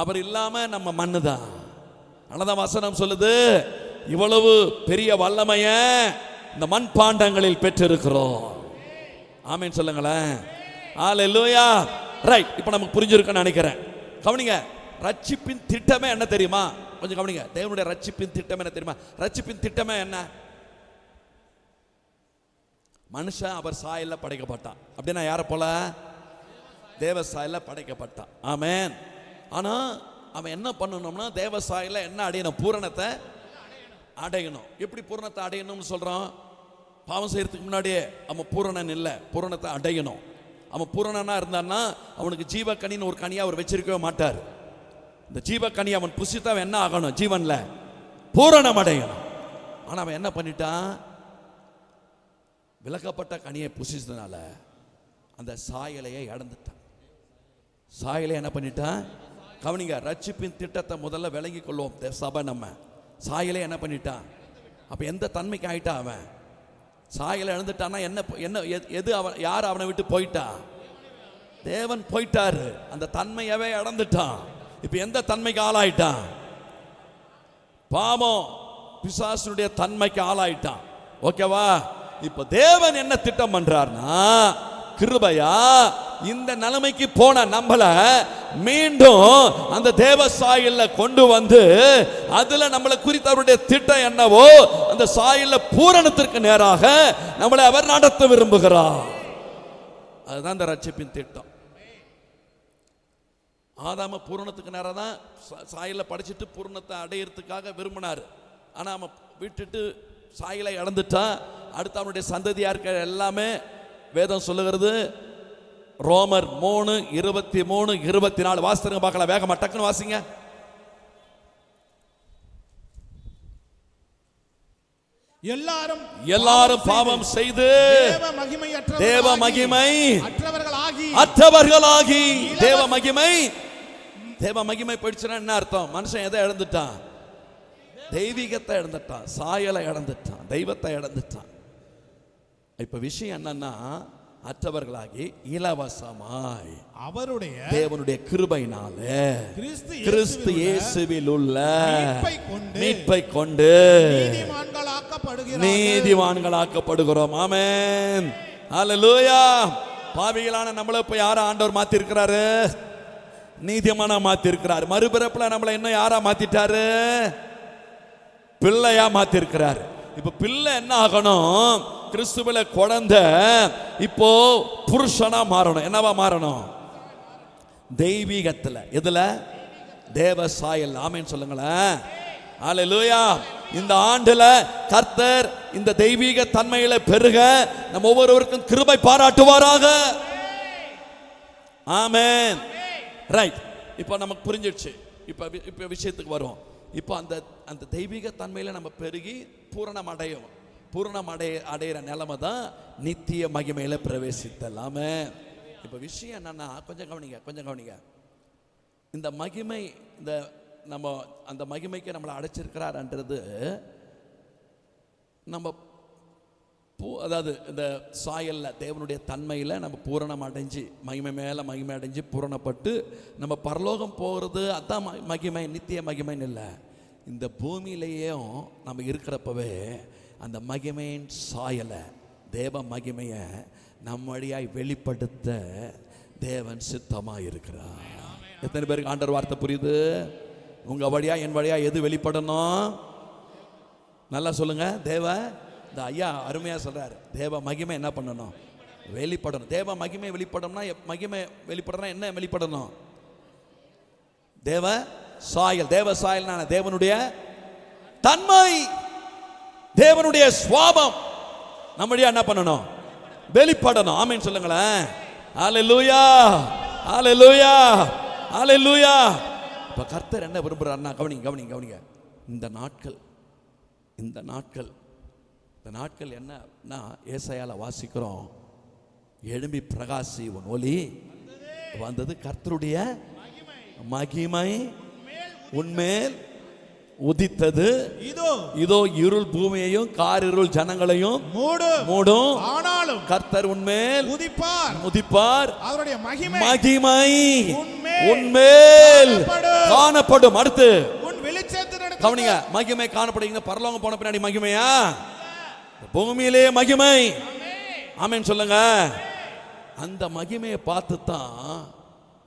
அவர் இல்லாம நம்ம மண்ணுதான். அனதான் வசனம் சொல்லுது, இவ்வளவு பெரிய வல்லமைய இந்த மண் பாண்டங்களில் பெற்றிருக்கிறோம். ஆமென் சொல்லுங்களேன். ஹல்லேலூயா. ரைட், இப்போ நமக்கு புரிஞ்சிருக்குன்னு நினைக்கிறேன். கவனிங்க, ரட்சிப்பின் திட்டமே என்ன தெரியுமா? கொஞ்சம் கவனிங்க. தேவனுடைய ரட்சிப்பின் திட்டம் என்ன தெரியுமா? ரட்சிப்பின் திட்டமே என்ன? மனுஷன் அவர் சாயல்ல படைக்கப்பட்டான். அப்படின்னா யாரை போல? தேவ சாயல்ல படைக்கப்பட்டான். ஆமென். ஆனா அவன் என்ன பண்ணணும்னா, தேவ சாயல்ல என்ன அடையணும்? பூரணத்தை அடையணும். எப்படி பூரணத்தை அடையணும்னு சொல்றான்? பாவம் செய்யறதுக்கு முன்னாடியே அவன் பூரணன் இல்லை, பூரணத்தை அடையணும். அவன் பூரணனா இருந்தான்னா அவனுக்கு ஜீவக்கனின்னு ஒரு கனியை அவர் வச்சிருக்கவே மாட்டார். இந்த ஜீவக்கனி அவன் புசித்து அவன் என்ன ஆகணும்? ஜீவன்ல பூரணம் அடையணும். ஆனா அவன் என்ன பண்ணிட்டான்? விலக்கப்பட்ட கனியை புசிச்சதுனால அந்த சாயலையை இழந்துட்டான். சாயலை என்ன பண்ணிட்டான்? கவனிங்க, ரட்சிப்பின் திட்டத்தை முதல்ல விளங்கி கொள்வோம். சபை நம்ம சாயலை என்ன பண்ணிட்டான்? அப்ப எந்த தன்மைக்கு ஆயிட்டான் அவன்? சாயலை இழந்துட்டான்னா என்ன என்ன எது அவன்? யார் அவனை விட்டு போயிட்டா? தேவன் போயிட்டாரு. அந்த தன்மையவே இழந்துட்டான். இப்ப எந்த தன்மைக்கு ஆளாயிட்டான்? பாவம் பிசாசுடைய தன்மைக்கு ஆளாயிட்டான். ஓகேவா? இப்ப தேவன் என்ன திட்டம் பண்றார்னா, கிருபையா இந்த நிலைமைக்கு போன நம்மள மீண்டும் அந்த தேவ சாயல்ல கொண்டு வந்து அதுல நம்மளை குறித்த அவருடைய திட்டம் என்னவோ அந்த சாயல்ல பூரணத்திற்கு நேராக நம்மளை அவர் நடத்த விரும்புகிறார். அதுதான் இந்த ரட்சிப்பின் திட்டம். ஆதாம பூரணத்துக்கு நேராக தான் சாயல்ல படிச்சுட்டு பூரணத்தை அடையிறதுக்காக விரும்பினார். ஆனா அவன் விட்டுட்டு சாயலை இழந்துட்டா. அடுத்து அவனுடைய சந்ததியா இருக்க எல்லாமே வேதம் சொல்லுகிறது. ரோமர் 3:23-24 வாசிங்க பார்க்கலாம். வேகமா டக்குன்னு வாசிங்க. எல்லாரும் பாவம் செய்து தேவ மகிமை அற்றவர்களாகி தேவ மகிமை போயிடுச்சுன்னா என்ன அர்த்தம்? மனுஷன் எதை இழந்துட்டான்? தெய்வீகத்தை இழந்துட்டான், சாயலை இழந்துட்டான், தெய்வத்தை இழந்துட்டான். இப்ப விஷயம் என்னன்னா, அற்றவர்களாகி இலவசமாய் அவருடைய தேவனுடைய கிருபையினாலே கிறிஸ்து இயேசுவில் உள்ள மீட்பை கொண்டு நீதிமான்களாக்கப்படுகிறோம். ஆமென். ஹல்லேலூயா. பாவிகளான நம்மளை இப்ப யாரா ஆண்டவர் மாத்தி இருக்கிறாரு? நீதிமானா மாத்தி இருக்கிறாரு. மறுபிறப்புல நம்மளை இன்னும் யாரா மாத்திட்டாரு? பிள்ளையா மாத்தி இருக்கிறாரு. இப்ப பிள்ளை என்ன ஆகணும்? கிறிஸ்துவில குழந்தை இப்போ புருஷனா மாறணும். என்னவா மாறணும்? தெய்வீகத்துல. எதுல? தேவ சாயல். ஆமென் சொல்லுங்களேன். ஹல்லேலூயா. இந்த ஆண்டுல கர்த்தர் இந்த தெய்வீக தன்மையில பெருக நம்ம ஒவ்வொருவருக்கும் கிருபை பாராட்டுவாராக. ஆமென். ரைட். இப்போ நமக்கு புரிஞ்சிடுச்சு. இப்போ விஷயத்துக்கு வரும். இப்போ அந்த தெய்வீக தன்மையில நம்ம பெருகி பூரணம் அடையிற நிலைமை தான் நித்திய மகிமையில பிரவேசித்தலாமே. இப்போ விஷயம் என்னன்னா, கொஞ்சம் கவனிங்க. இந்த மகிமை, நம்ம அந்த மகிமைக்கு நம்மளை அடைச்சிருக்கிறார்ன்றது நம்ம அதாவது இந்த சாயல்ல தேவனுடைய தன்மையில் நம்ம பூரணம் அடைஞ்சு மகிமை மேலே மகிமை அடைஞ்சு பூரணப்பட்டு நம்ம பரலோகம் போகிறது, அதான் மகிமை, நித்திய மகிமைன்னு இல்லை. இந்த பூமியிலேயும் நம்ம இருக்கிறப்பவே அந்த மகிமையின் சாயலை, தேவ மகிமையை நம்ம வழியாய் வெளிப்படுத்த தேவன் சித்தமாக இருக்கிறார். எத்தனை பேருக்கு ஆண்டவர் வார்த்தை புரியுது? உங்கள் வழியா என் வழியா எது வெளிப்படணும்? நல்லா சொல்லுங்க. இந்த ஐயா அருமையாக சொல்றாரு, தேவ மகிமை என்ன பண்ணணும்? வெளிப்படணும். தேவ மகிமை வெளிப்படணும்னா, மகிமை வெளிப்படணும் என்ன வெளிப்படணும்? தேவ சாயல். தேவனுடைய தன்மை, தேவனுடைய சுவாபம் நம்முடைய என்ன பண்ணணும்? வெளிப்படணும். ஆமென் சொல்லுங்களேன். ஹல்லேலூயா, ஹல்லேலூயா, ஹல்லேலூயா. இப்ப கர்த்தர் என்ன விரும்புறாருன்னா, கவனிங்க. இந்த நாட்கள் என்னன்னா, ஏசாயால வாசிக்கிறோம், எழும்பி பிரகாசி, உன் ஒளி வந்தது, கர்த்தருடைய மகிமை உன்மேல் உதித்தது, இதோ இருள் பூமியையும் காரிருள் ஜனங்களையும் மூடும், ஆனாலும் கர்த்தர் உன்மேல் உதிப்பார், அவருடைய மகிமை உன்மேல் காணப்படும். அடுத்து கவனிங்க, மகிமை காணப்படுங்க. பரலோகம் போன பின்னாடி மகிமையா? பூமியிலே மகிமை. ஆமென் சொல்லுங்க. அந்த மகிமையை பார்த்து தான்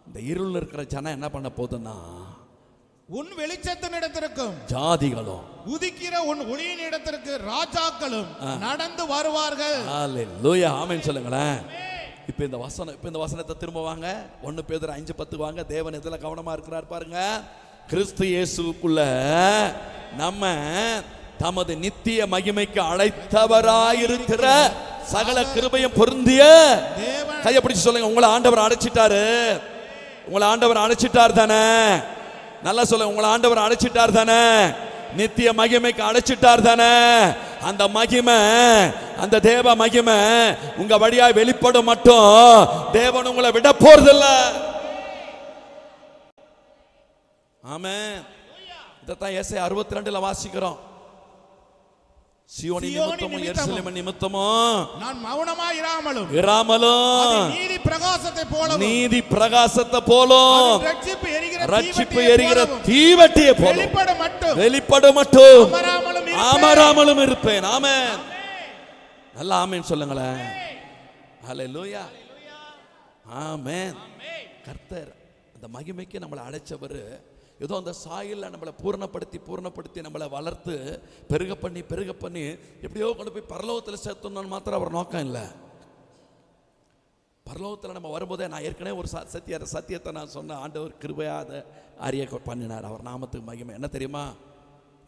இந்த இருள் இருக்கிற ஜனம் என்ன பண்ண போதுன்னா, உன் வெளிச்சத்தின் இடத்திற்கும் ஜாதிகளும் உதிக்கிற உன் ஒளியின் இடத்திற்கு ராஜாக்களும் நடந்து வருவார்கள். ஹல்லேலூயா, ஆமென் சொல்லுங்களேன். இப்போ இந்த வசனத்தை திரும்ப வாங்க. 1 பேதுரு 5:10 வாங்க. தேவன் எதுல கவனமா இருக்கிறார் பாருங்க. கிறிஸ்து இயேசுக்குள்ள நம்ம தமது நித்திய மகிமைக்கு அழைத்தவராயிருக்கிற சகல கிருபையும் பொருந்திய கையை பிடிச்சு சொல்லுங்க, உங்களை ஆண்டவர் அழைச்சிட்டார் தானே? நல்லா சொல்லுங்க, உங்களை ஆண்டவர் அழைச்சிட்டார் தானே? நித்திய மகிமைக்கு அழைச்சிட்டார் தானே? அந்த மகிமை, அந்த தேவ மகிமை உங்க வழியா வெளிப்படும் மட்டும் தேவன் உங்களை விட போறதில்ல. ஆமென். இதைத்தான் ஏசாயா 62 வாசிக்கிறோம். சீயோனி நிமித்தமும் எருசலேம் நிமித்தமும் நான் மௌனமாய் இராமலும் நீதி பிரகாசத்தை போலும் ரட்சிப்பு எரிகிற தீவட்டியை போலும் வெளிப்படும் மட்டும் அமராமலும் இருப்பேன். ஆமென். நல்லா ஆமென் சொல்லுங்களேன். ஹல்லேலூயா, ஆமென். கர்த்தர் அந்த மகிமைக்கு நம்மளை அழைச்சவர். ஏதோ அந்த சாயல்ல நம்மளை பூரணப்படுத்தி நம்மளை வளர்த்து பெருக பண்ணி எப்படியோ கொண்டு போய் பரலோகத்தில் சேர்த்தோம்னு மாத்திரம் அவர் நோக்கம் இல்லை. பரலோகத்தில் நம்ம வரும்போதே, நான் ஏற்கனவே ஒரு சத்தியத்தை நான் சொன்ன, ஆண்டவர் கிருபையா அதை அறிய பண்ணினார். அவர் நாமத்துக்கு மகிமை. என்ன தெரியுமா?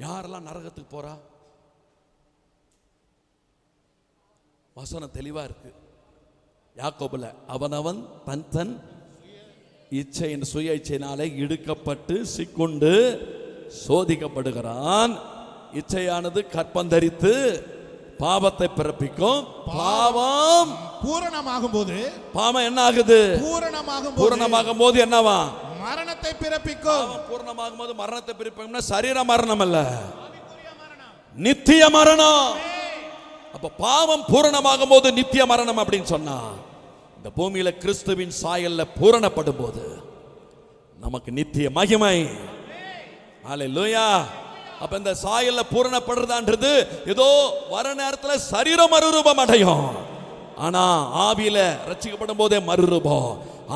யாரெல்லாம் நரகத்துக்கு போறா? வசனம் தெளிவா இருக்கு. யாக்கோபுல அவனவன் தன் இச்சையின் சுய இச்சையினாலே இடுக்கப்பட்டு சிக்குண்டு சோதிக்கப்படுகிறான். இச்சையானது கற்பந்தரித்து பாவத்தை பிறப்பிக்கும். பாவம் பூரணமாகும் போது பாவம் என்ன ஆகுது? பூரணமாகும் போது என்னவா? மரணத்தை பிறப்பிக்கும். பூரணமாகும் போது மரணத்தை பிறப்பிக்கும். சரீர மரணம் அல்ல, நித்திய மரணம். அப்ப பாவம் பூரணமாகும் போது நித்திய மரணம் அப்படின்னு சொன்னா, இந்த பூமியில கிறிஸ்துவின் சாயல்ல பூரணப்படும் போது நமக்கு நித்திய மகிமை. ஹல்லேலூயா. அப்ப இந்த சாயல்ல பூரணப்படுறதான்றது ஏதோ வர நேரத்துல சரீரம் மறுரூபம் அடையும். ஆனா ஆவியில ரட்சிக்கப்படும் போதே மறுரூபம்,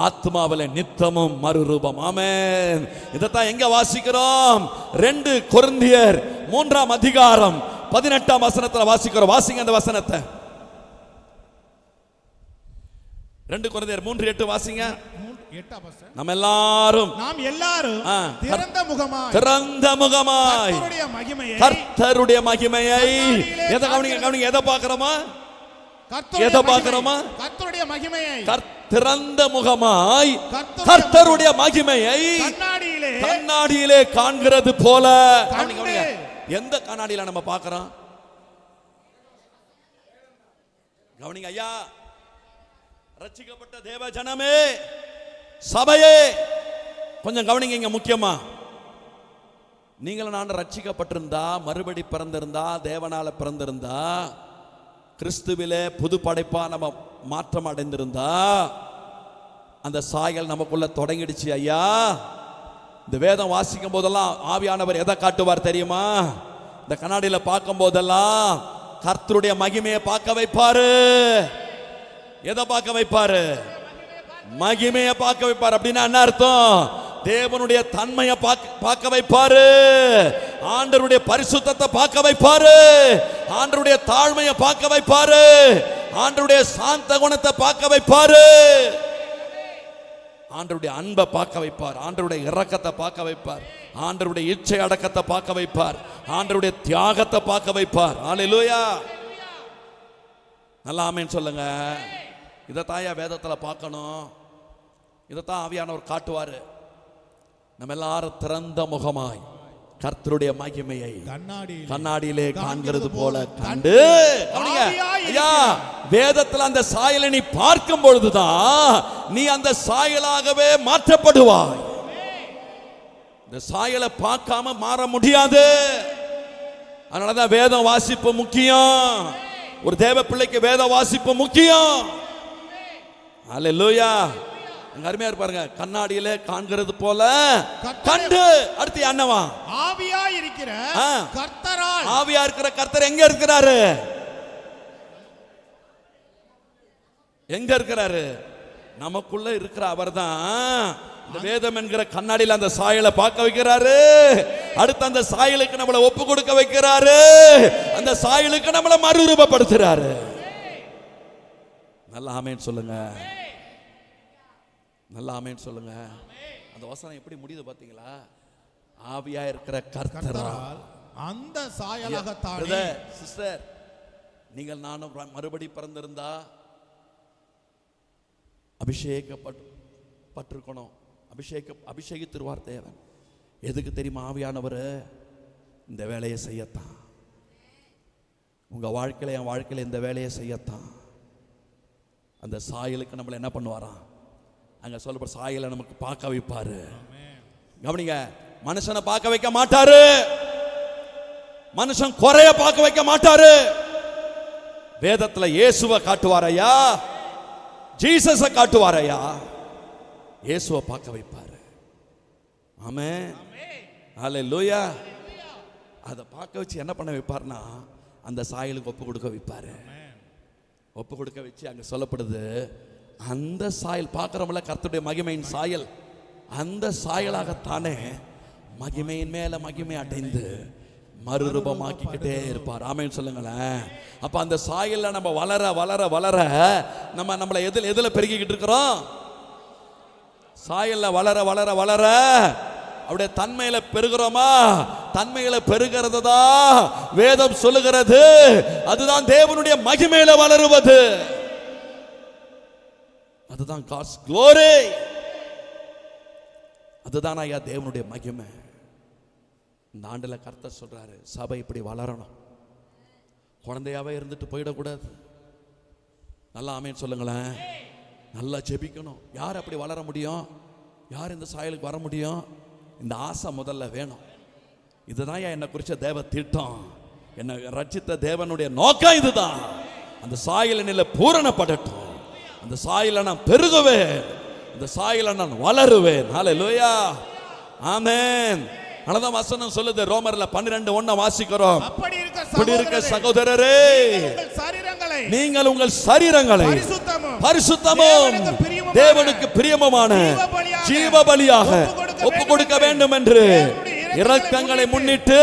ஆத்மாவில நித்தமும் மறுரூபம். ஆமென். இதைத்தான் எங்க வாசிக்கிறோம்? 2 கொரிந்தியர் 3ஆம் அதிகாரம் 18ஆம் வசனத்துல வாசிக்கிறோம். வாசிங்க அந்த வசனத்தை. 2 கொரிந்தியர் 3:8 வாசிங்க. நாம் எல்லாரும் திறந்த முகமாய் கர்த்தருடைய மகிமையை எதை கவனிங்க, எதை பார்க்கிறோமா? எதை பார்க்கிறோமா? கர்த்தருடைய மகிமையை, திறந்த முகமாய் கர்த்தருடைய மகிமையை கண்ணாடியிலே காண்கிறது போல. எந்த கண்ணாடியில நம்ம பார்க்கிறோம்? கவனிங்க ஐயா, ரட்சிக்கப்பட்ட தேவ ஜனமே, சபையே, கொஞ்சம் கவனிங்க. இங்க முக்கியமா, நீங்களும் நான் ரட்சிக்கப்பட்டிருந்தா, மறுபடி பிறந்திருந்தா, தேவனால பிறந்திருந்தா, கிறிஸ்துவிலே புது படைப்பா நம்ம மாற்றம் அடைந்திருந்தா, அந்த சாயல் நமக்குள்ள தொடங்கிடுச்சு ஐயா. இந்த வேதம் வாசிக்கும் போதெல்லாம் ஆவியானவர் எதை காட்டுவார் தெரியுமா? இந்த கண்ணாடியில பார்க்கும் போதெல்லாம் கர்த்தருடைய மகிமையை பார்க்க வைப்பாரு. எதை பார்க்க வைப்பாரு? மகிமையை பார்க்க வைப்பாரு. அப்படின்னா என்ன அர்த்தம்? தேவனுடைய தன்மையை பார்க்க வைப்பாரு, ஆண்டவருடைய பரிசுத்தத்தை பார்க்க வைப்பாரு, ஆண்டவருடைய தாழ்மையை பார்க்க வைப்பாரு, ஆண்டவருடைய சாந்த குணத்தை பார்க்க வைப்பாரு, ஆண்டவருடைய அன்பை பார்க்க வைப்பார், ஆண்டவருடைய இரக்கத்தை பார்க்க வைப்பார், ஆண்டவருடைய இச்சை அடக்கத்தை பார்க்க வைப்பார், ஆண்டவருடைய தியாகத்தை பார்க்க வைப்பார். அல்லேலூயா. நல்லா ஆமென் சொல்லுங்க. இதைத்தாயா வேதத்தில் பார்க்கணும், இதைத்தான் ஆவியானவர் காட்டுவாரு. நம்ம எல்லாரும் திறந்த முகமாய் கர்த்தருடைய மகிமையை கண்ணாடியிலே காண்கிறது போல கண்டு. ஐயா, வேதத்தில் அந்த சாயலை நீ பார்க்கும் பொழுதுதான் நீ அந்த சாயலாகவே மாற்றப்படுவாய். இந்த சாயலை பார்க்காம மாற முடியாது. அதனாலதான் வேதம் வாசிப்பு முக்கியம். ஒரு தேவ பிள்ளைக்கு வேத வாசிப்பு முக்கியம். அல்லேலூயா. அருமையா இருப்பாருங்க. கண்ணாடியிலே காண்கிறது போல கண்டு. அடுத்து என்னவா? ஆவியா இருக்கிற கர்த்தரால். ஆவியா இருக்கிற கர்த்தர் எங்க இருக்கிறாரு? எங்க இருக்கிறாரு? நமக்குள்ள இருக்கிற அவர்தான் இந்த வேதம் என்கிற கண்ணாடியில் அந்த சாயலை பார்க்க வைக்கிறாரு. அடுத்து அந்த சாயலுக்கு நம்மளை ஒப்பு கொடுக்க வைக்கிறாரு. அந்த சாயலுக்கு நம்மளை மறுரூபப்படுத்துறாரு. நல்ல ஆமென் சொல்லுங்க. நல்ல ஆமென் சொல்லுங்க. அந்த வசனம் எப்படி முடியுது பாத்தீங்களா? ஆவியா இருக்கிற கர்த்தரால் அந்த சாயலாகத்தானே. சிஸ்டர், நீங்கள் நானும் மறுபடி பிறந்திருந்தா அபிஷேகப்பட்டிருக்கணும். அபிஷேகித்திருவார் தேவன். எதுக்கு தெரியுமா? ஆவியானவர் இந்த வேலையை செய்யத்தான். உங்க வாழ்க்கையில, என் வாழ்க்கையில இந்த வேலையை செய்யத்தான். அந்த சாயலுக்கு நம்மளை என்ன பண்ணுவாராம்? அங்க சொல்லப்படுற சாயலை நமக்கு பார்க்க வைப்பாரு. கவனிங்க, மனுஷனை பார்க்க வைக்க மாட்டாரு. மனுஷன் குறைய பார்க்க வைக்க மாட்டாரு. வேதத்துல இயேசுவை காட்டுவாரையா, ஜீசஸை காட்டுவாரையா, இயேசுவை பார்க்க வைப்பாரு. ஆமென். ஹல்லேலூயா. அதை பார்க்க வச்சு என்ன பண்ண வைப்பார்னா, அந்த சாயலுக்கு ஒப்பு கொடுக்க வைப்பாரு. ஒப்பு கொடுக்க வச்சு அங்க சொல்லப்படுது, அந்த சாயல் பார்க்கிறோம்ல, கர்த்தருடைய மகிமையின் சாயல், அந்த சாயலாகத்தானே மகிமையின் மேல மகிமை அடைந்து மறுரூபமாக்கிக்கிட்டே இருப்பார். ஆமென் சொல்லுங்களேன். அப்ப அந்த சாயல்ல நம்ம வளர வளர வளர நம்மளை எதுல பெருகிக்கிட்டு இருக்கிறோம்? சாயல்ல வளர வளர வளர அவருடைய தன்மையில பெருகிறோமா? தன்மையில பெருகிறது தான் வேதம் சொல்லுகிறது. அதுதான் தேவனுடைய மகிமையில வளருவது. அதுதான் God's glory. அதுதான் ஐயா தேவனுடைய மகிமை. இந்த ஆண்டுல கர்த்தர் சொல்றாரு, சபை இப்படி வளரணும். குழந்தையாவே இருந்துட்டு போயிடக்கூடாது. நல்லா ஆமென் சொல்லுங்களேன். நல்லா ஜெபிக்கணும். யார் அப்படி வளர முடியும்? யார் இந்த சாயலுக்கு வர முடியும்? இந்த ஆசை முதல்ல வேணும். இதுதான் என்னை குறிச்ச தேவ திட்டம். என்னை ரட்சித்த தேவனுடைய நோக்கம் இதுதான். அந்த சாயல் நிலை பூரணப்படட்டும். அந்த சாயலை நான் பெருகுவேன், அந்த சாயலை நான் வளருவேன். ஹல்லேலூயா. ஆமென். அனதா வசனம் சொல்லுது, ரோமர்ல 12:1 வாசிக்கிறோம். அப்படி இருக்க சகோதரரே, நீங்கள் உங்கள் சரீரங்களை பரிசுத்தமும் தேவனுக்கு பிரியமுமான ஜீவ பலியாக ஒப்பு கொடுக்க வேண்டும் என்று இரக்கங்களை முன்னிட்டு,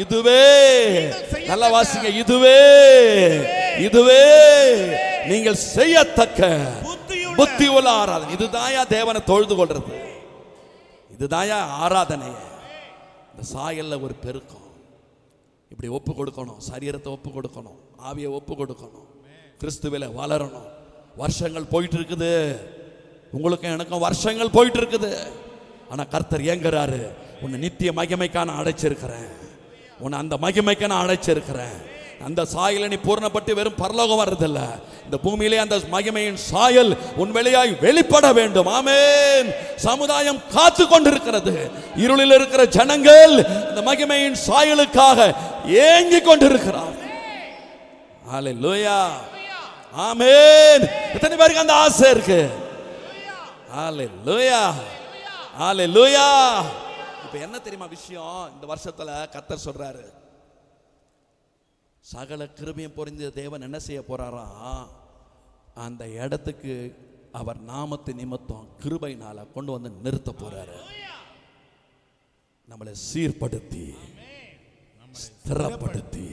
இதுவே நல்ல வாசிங்க, இதுவே நீங்கள் செய்யத்தக்க புத்தி உள்ள ஆராதனை. இதுதாயா தேவனை தொழுது கொள்றது. இதுதாயா ஆராதனை. இந்த சாயல்ல ஒரு பெருக்கம். இப்படி ஒப்பு கொடுக்கணும், சரீரத்தை ஒப்பு கொடுக்கணும், ஆவியை ஒப்பு கொடுக்கணும், கிறிஸ்துவில வளரணும். வருஷங்கள் போயிட்டு இருக்குது, உங்களுக்கும் எனக்கும் வருஷங்கள் போயிட்டு இருக்குது. ஆனா கர்த்தர் ஏங்குறாரு, உன்னை நித்திய மகிமைக்கான அழைச்சிருக்கிறேன், உன்னை அந்த மகிமைக்கான அழைச்சிருக்கிறேன். அந்த சாயலை நீ பூர்ணப்பட்டு வெறும் பரலோகம் வர்றதில்ல, இந்த பூமியிலே அந்த மகிமையின் சாயல் உன் வெளியாய் வெளிப்பட வேண்டும். ஆமென். சமுதாயம் காத்து கொண்டிருக்கிறது, இருளில் இருக்கிற ஜனங்கள் இந்த மகிமையின் சாயலுக்காக ஏங்கிக் கொண்டிருக்கிறார். ஹல்லேலூயா, ஆமென். எத்தனை பேருக்கு அந்த ஆசை இருக்கு? ஹல்லேலூயா, ஹல்லேலூயா. இப்ப என்ன தெரியுமா விஷயம்? இந்த வருஷத்துல கர்த்தர் சொல்றாரு, சகல கிருபையும் பொறிந்த தேவன் என்ன செய்ய போறாரா, அந்த இடத்துக்கு அவர் நாமத்து நிமித்தம் கிருபையினால கொண்டு வந்து நிறுத்த போறாரு. நம்மளை சீர்படுத்தி, ஸ்திரப்படுத்தி,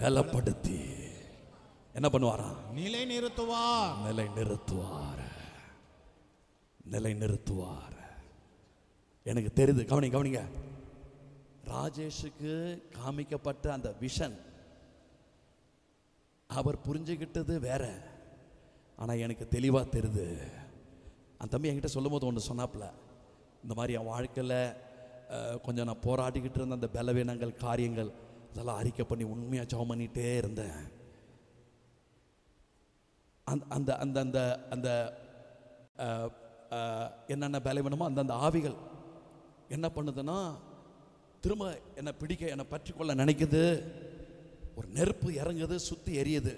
பலப்படுத்தி என்ன பண்ணுவாரா? நிலை நிறுத்துவார். நிலை நிறுத்துவார், நிலை நிறுத்துவார். எனக்கு தெரியுது, கவனிங்க. ராஜேஷுக்கு காமிக்கப்பட்ட அந்த விஷன் அவர் புரிஞ்சுக்கிட்டது வேற. ஆனா எனக்கு தெளிவா தெரியுது. அந்த தம்பி என்கிட்ட சொல்லும் போது ஒன்று சொன்னாப்புல, இந்த மாதிரி என் வாழ்க்கையில் கொஞ்சம் நான் போராடிக்கிட்டு இருந்த அந்த பலவீனங்கள், காரியங்கள் அதெல்லாம் அறிக்கை பண்ணி உண்மையாக ஜெபம் பண்ணிகிட்டே இருந்தேன். அந்த அந்த அந்த அந்த என்னென்ன பலவீனமோ அந்தந்த ஆவிகள் என்ன பண்ணுதுன்னா, திரும்ப என்னை பிடிக்க, என்னை பற்றி கொள்ள நினைக்குது. ஒரு நெருப்பு இறங்குது, சுற்றி எரியுது.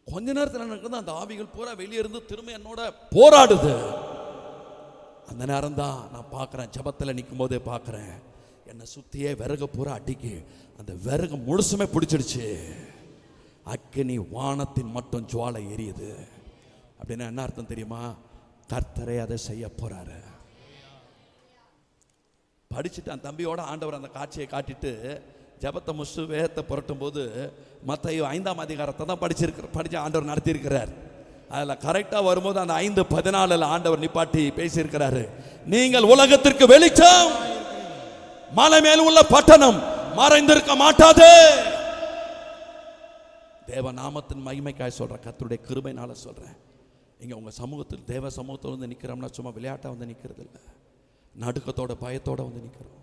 கொஞ்ச நேரத்தில் நடக்குது, அந்த ஆவிகள் பூரா வெளியே இருந்து திரும்ப என்னோட போராடுது. அந்த நேரம் தான் நான் பார்க்குறேன், ஜபத்தில் நிற்கும் போதே பார்க்குறேன், என்னை சுற்றியே விறகு பூரா அடிக்கி அந்த விறகு முழுசுமே பிடிச்சிடுச்சு. அக்கினி வானத்தின் மட்டும் ஜுவாலை எரியுது. அப்படின்னா என்ன அர்த்தம் தெரியுமா? கர்த்தரே அதை செய்ய போறாரு. படிச்சுட்டு அந்த தம்பியோட ஆண்டவர் அந்த காட்சியை காட்டிட்டு ஜபத்தை முசு வேகத்தை புரட்டும் போது மத்தேயு 5ஆம் அதிகாரத்தை தான் படிச்சு ஆண்டவர் நடத்தியிருக்கிறார். அதில் கரெக்டாக வரும்போது அந்த 5:14 ஆண்டவர் நிப்பாட்டி பேசியிருக்கிறாரு. நீங்கள் உலகத்திற்கு வெளிச்சம், மலை மேல் உள்ள பட்டணம் மறைந்திருக்க மாட்டாது. தேவ நாமத்தின் மகிமைக்காய் சொல்றேன், கர்த்தருடைய கிருபையினால சொல்றேன். இங்க உங்க சமூகத்தில், தேவ சமூகத்தில் வந்து நிக்கிறோம்னா சும்மா விளையாட்டா வந்து நிக்கிறது இல்லை, நடுக்கத்தோட பயத்தோட வந்து நிக்கிறோம்.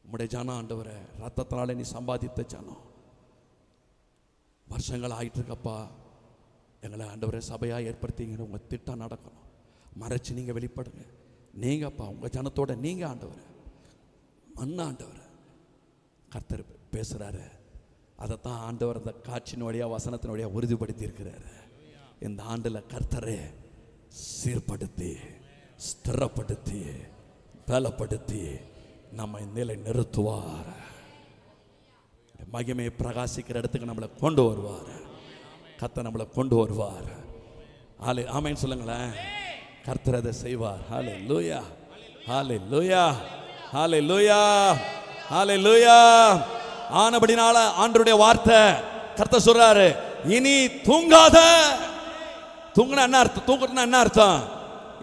உம்முடைய ஜனம் ஆண்டவரே, ரத்தத்தினால நீ சம்பாதித்த ஜனம், வருஷங்கள் ஆயிட்டு இருக்கப்பா, எங்களை ஆண்டவரே சபையா ஏற்படுத்திங்கிற உங்க திட்டம் நடக்கணும். மறைச்சு நீங்க வெளிப்படுங்க. நீங்கப்பா உங்க ஜனத்தோட நீங்க ஆண்டவர் ஆண்டவர் கர்த்தர் பேசுறாரு. அதைத்தான் ஆண்டவர் அந்த காட்சியினுடைய வசனத்தினுடைய உறுதிப்படுத்தி இருக்கிறாரு. இந்த ஆண்டுல கர்த்தரே சீர்படுத்தி, ஸ்திரப்படுத்தி, பலப்படுத்தி நம்மை நிலை நிறுத்துவார். மகிமையை பிரகாசிக்கிற இடத்துக்கு நம்மளை கொண்டு வருவார். கர்த்தர் நம்மளை கொண்டு வருவார். ஆமென் சொல்லுங்களேன். கர்த்தர் அதை செய்வார். ஹல்லேலூயா, ஹல்லேலூயா, ஹல்லேலூயா, ஹல்லேலூயா. ஆனபடினால ஆண்டவருடைய வார்த்தை கர்த்தர் சொல்றாரு, இனி தூங்காத. தூங்குனா என்ன அர்த்தம்? தூங்குறதுனா என்ன அர்த்தம்?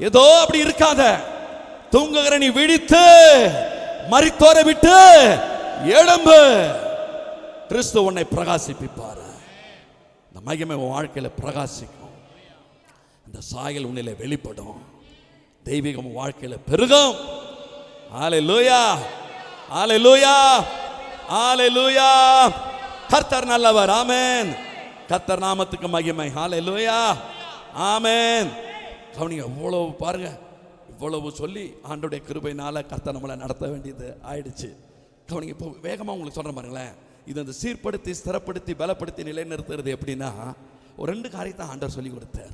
ஏதோ அப்படி இருக்காத. தூங்குகிற நீ விழித்து மரித்தோரை விட்டு எழும்பு. கிறிஸ்து உன்னை பிரகாசிப்பிப்பார். இந்த மகிமை உன் வாழ்க்கையில பிரகாசிக்கும். அந்த சாயல் உன்னிலே வெளிப்படும். தெய்வீகம் வாழ்க்கையில பெருகும். ஹல்லேலூயா, ஹல்லேலூயா, ஹல்லேலூயா. கர்த்தர் நல்லவர். ஆமென். கர்த்தர் நாமத்துக்கு மகிமை. ஹல்லேலூயா, ஆமென். கவனிங்க, இவ்வளவு பாருங்க, இவ்வளவு சொல்லி ஆண்டவருடைய கிருபையினால கர்த்தர் நம்மளை நடத்த வேண்டியது ஆயிடுச்சு. கவனிங்க, இப்போ வேகமாக உங்களுக்கு சொல்கிறேன் பாருங்களேன். இது அந்த சீர்படுத்தி, ஸ்திரப்படுத்தி, பலப்படுத்தி நிலைநிறுத்துறது எப்படின்னா, ஒரு 2 காரியத்தை ஆண்டவர் சொல்லி கொடுத்தார்.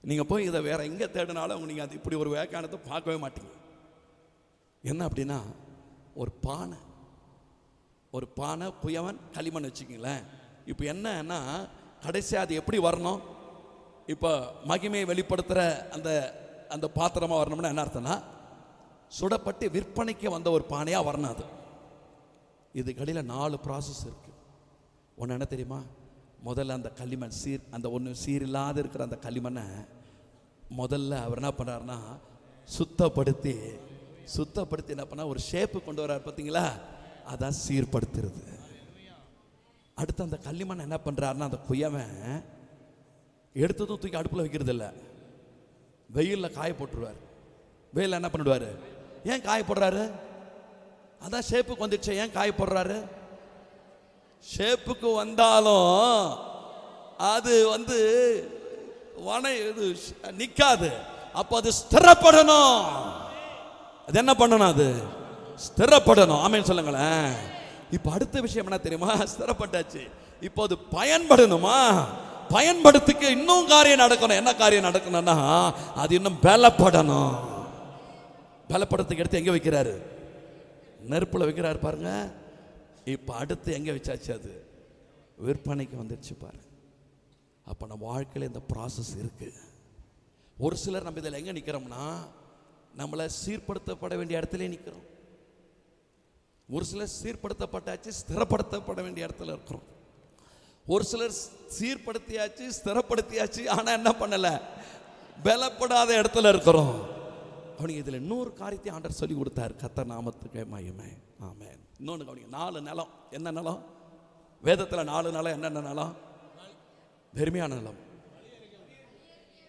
நீங்கள் போய் இதை வேற எங்கே தேடினாலும் நீங்கள் அது இப்படி ஒரு வேக்கானத்தை பார்க்கவே மாட்டீங்க. என்ன அப்படின்னா, ஒரு பானை குயவன் களிமண் வச்சுக்கிங்களேன். இப்போ என்னன்னா, கடைசியாக அது எப்படி வரணும்? இப்போ மகிமையை வெளிப்படுத்துகிற அந்த பாத்திரமாக வரணும்னா என்ன அர்த்தம்னா, சுடப்பட்டு விற்பனைக்கு வந்த ஒரு பானையாக வரணும். அது இது கடையில் 4 ப்ராசஸ் இருக்கு. ஒன்று என்ன தெரியுமா? முதல்ல அந்த களிமண் அந்த ஒன்று சீரில்லாத இருக்கிற அந்த களிமண்ணை முதல்ல அவர் என்ன பண்ணுறாருன்னா சுத்தப்படுத்தி என்ன பண்ணால் ஒரு ஷேப்பு கொண்டு வர்றாரு. பார்த்தீங்களா? அதான் சீர்படுத்துறது. அடுத்து அந்த களிமண் என்ன பண்ணுறாருன்னா, அந்த குயவன் எடுத்ததும் தூக்கி அடுப்பில் வைக்கிறது இல்லை, வெயிலில் காய போட்டுருவார். வெயிலில் என்ன பண்ணிடுவார்? ஏன் காய போடுறாரு? அதான் ஷேப்புக்கு வந்துடுச்சு. ஏன் காய போடுறாரு? ஷேப்புக்கு வந்தாலும் அது இது நிற்காது. அப்போ அது ஸ்திரப்படணும். அது என்ன பண்ணணும்? அது ஸ்திரப்படணும். ஆமென் சொல்லுங்களேன். இப்போ அடுத்த விஷயம் என்ன தெரியுமா? ஸ்திரப்பட்டாச்சு, இப்போ அது பயன்படணுமா? பயன்படுத்திக்க இன்னும் காரியம் நடக்கணும். என்ன காரியம் நடக்கணும்னா, அது இன்னும் பலப்படணும். பலப்படத்துக்கு எடுத்து எங்கே வைக்கிறாரு? நெருப்பில் வைக்கிறாரு பாருங்க. இப்போ அடுத்து எங்கே வச்சாச்சு? அது விற்பனைக்கு வந்துடுச்சு பாரு. அப்போ நம்ம வாழ்க்கையில் இந்த ப்ராசஸ் இருக்கு. ஒரு சிலர் நம்ம இதில் எங்கே நிற்கிறோம்னா, நம்மளை சீர்படுத்தப்பட வேண்டிய இடத்துல நிற்கிறோம். ஒரு சிலர் சீர்படுத்தப்பட்டாச்சு, ஸ்திரப்படுத்தப்பட வேண்டிய இடத்துல இருக்கிறோம். ஒரு சிலர் சீர்படுத்தியாச்சு, ஸ்திரப்படுத்தியாச்சு, ஆனால் என்ன பண்ணலை? பலப்படாத இடத்துல இருக்கிறோம். அவனுக்கு இதில் இன்னொரு காரியத்தை ஆண்டவர் சொல்லி கொடுத்தாரு. கர்த்தர் நாமத்துக்கு மகிமை. ஆமென். இன்னொன்று கவனிங்க. 4 நிலம். என்ன நிலம்? வேதத்தில் 4 நிலம். என்னென்ன நிலம்? பெருமையான நிலம்,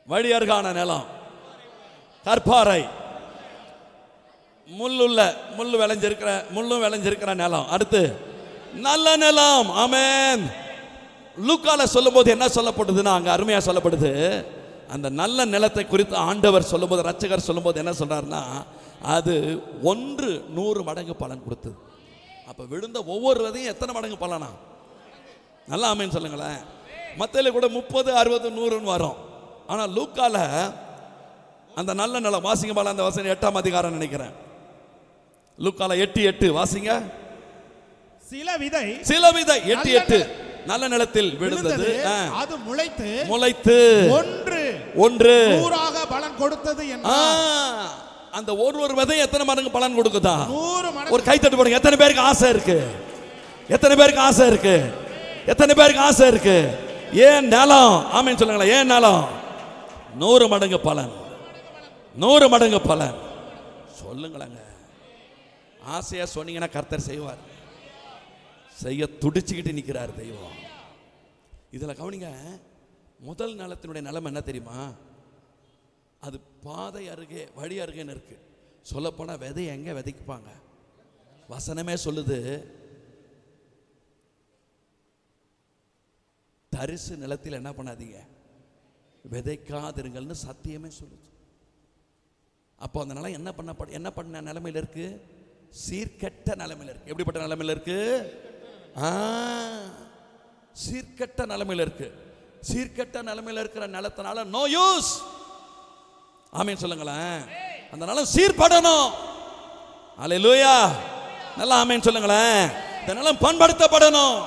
வழி அருகான நிலம், கற்பாறை, முள்ளும் விளைஞ்சிருக்கிற நிலம். அடுத்து நல்ல நிலம். ஆமென். லூக்கால சொல்லும்போது என்ன சொல்லப்படுதுன்னா, அங்க அருமையா சொல்லப்படுது. அந்த நல்ல நிலத்தை குறித்து ஆண்டவர் சொல்லும்போது, ரட்சகர் சொல்லும்போது என்ன சொல்றாருன்னா, அது 100 மடங்கு பலன் கொடுத்தது. அப்ப விழுந்த ஒவ்வொரு விதையும் எத்தனை மடங்கு பலனா? நல்லா ஆமென் சொல்லுங்களேன். மத்தேல கூட 30, 60, 100 வரும். ஆனா லூக்கால அந்த நல்ல நிலம், வாசிங்க பால அந்த வசனம் 8ஆம் அதிகாரம் நினைக்கிறேன். லூக்கால 8:8 வாசிங்க. சில விதை 8:8 நல்ல நிலத்தில் விழுந்தது, அது முளைத்து ஒன்று 100ஆக பலன் கொடுத்தது. அந்த ஒரு விதை எத்தனை மடங்கு பலன் கொடுக்குதா? 100 மடங்கு. ஒரு கைத்தட்டு போடுங்க. எத்தனை பேருக்கு ஆசை இருக்கு? எத்தனை பேருக்கு ஆசை இருக்கு? எத்தனை பேருக்கு ஆசை இருக்கு? ஏன் நிலம்? ஆமென் சொல்லுங்களேன். ஏன் நிலம்? 100 மடங்கு பலன், 100 மடங்கு பலன். சொல்லுங்களேங்க. ஆசையா சொன்னீங்கன்னா கர்த்தர் செய்வார். செய்ய துடிச்சுக்கிட்டு நிற்கிறார் தெய்வம். இதில் கவனிங்க. முதல் நிலத்தினுடைய நிலைமை என்ன தெரியுமா? அது பாதை அருகே, வழி அருகேன்னு இருக்கு. சொல்லப்போனால் விதையை எங்கே விதைக்குப்பாங்க? வசனமே சொல்லுது, தரிசு நிலத்தில் என்ன பண்ணாதீங்க, விதைக்காதிருங்கள்னு சத்தியமே சொல்லுது. அப்போ அந்த நிலம் என்ன பண்ண நிலைமையில் இருக்கு? சீர்கெட்ட நிலைமையில் இருக்கு. எப்படிப்பட்ட நிலைமையில் இருக்கு? சீர்கெட்ட நிலைமையில் இருக்கு. சீர்கெட்ட நிலைமையில் இருக்கிற நிலத்தினால நோ யூஸ். ஆமென் சொல்லுங்களேன். அந்த நிலம் சீர்படணும். அல்லேலூயா. நல்லா ஆமென் சொல்லுங்களேன். இந்த நிலம் பண்படுத்தப்படணும்.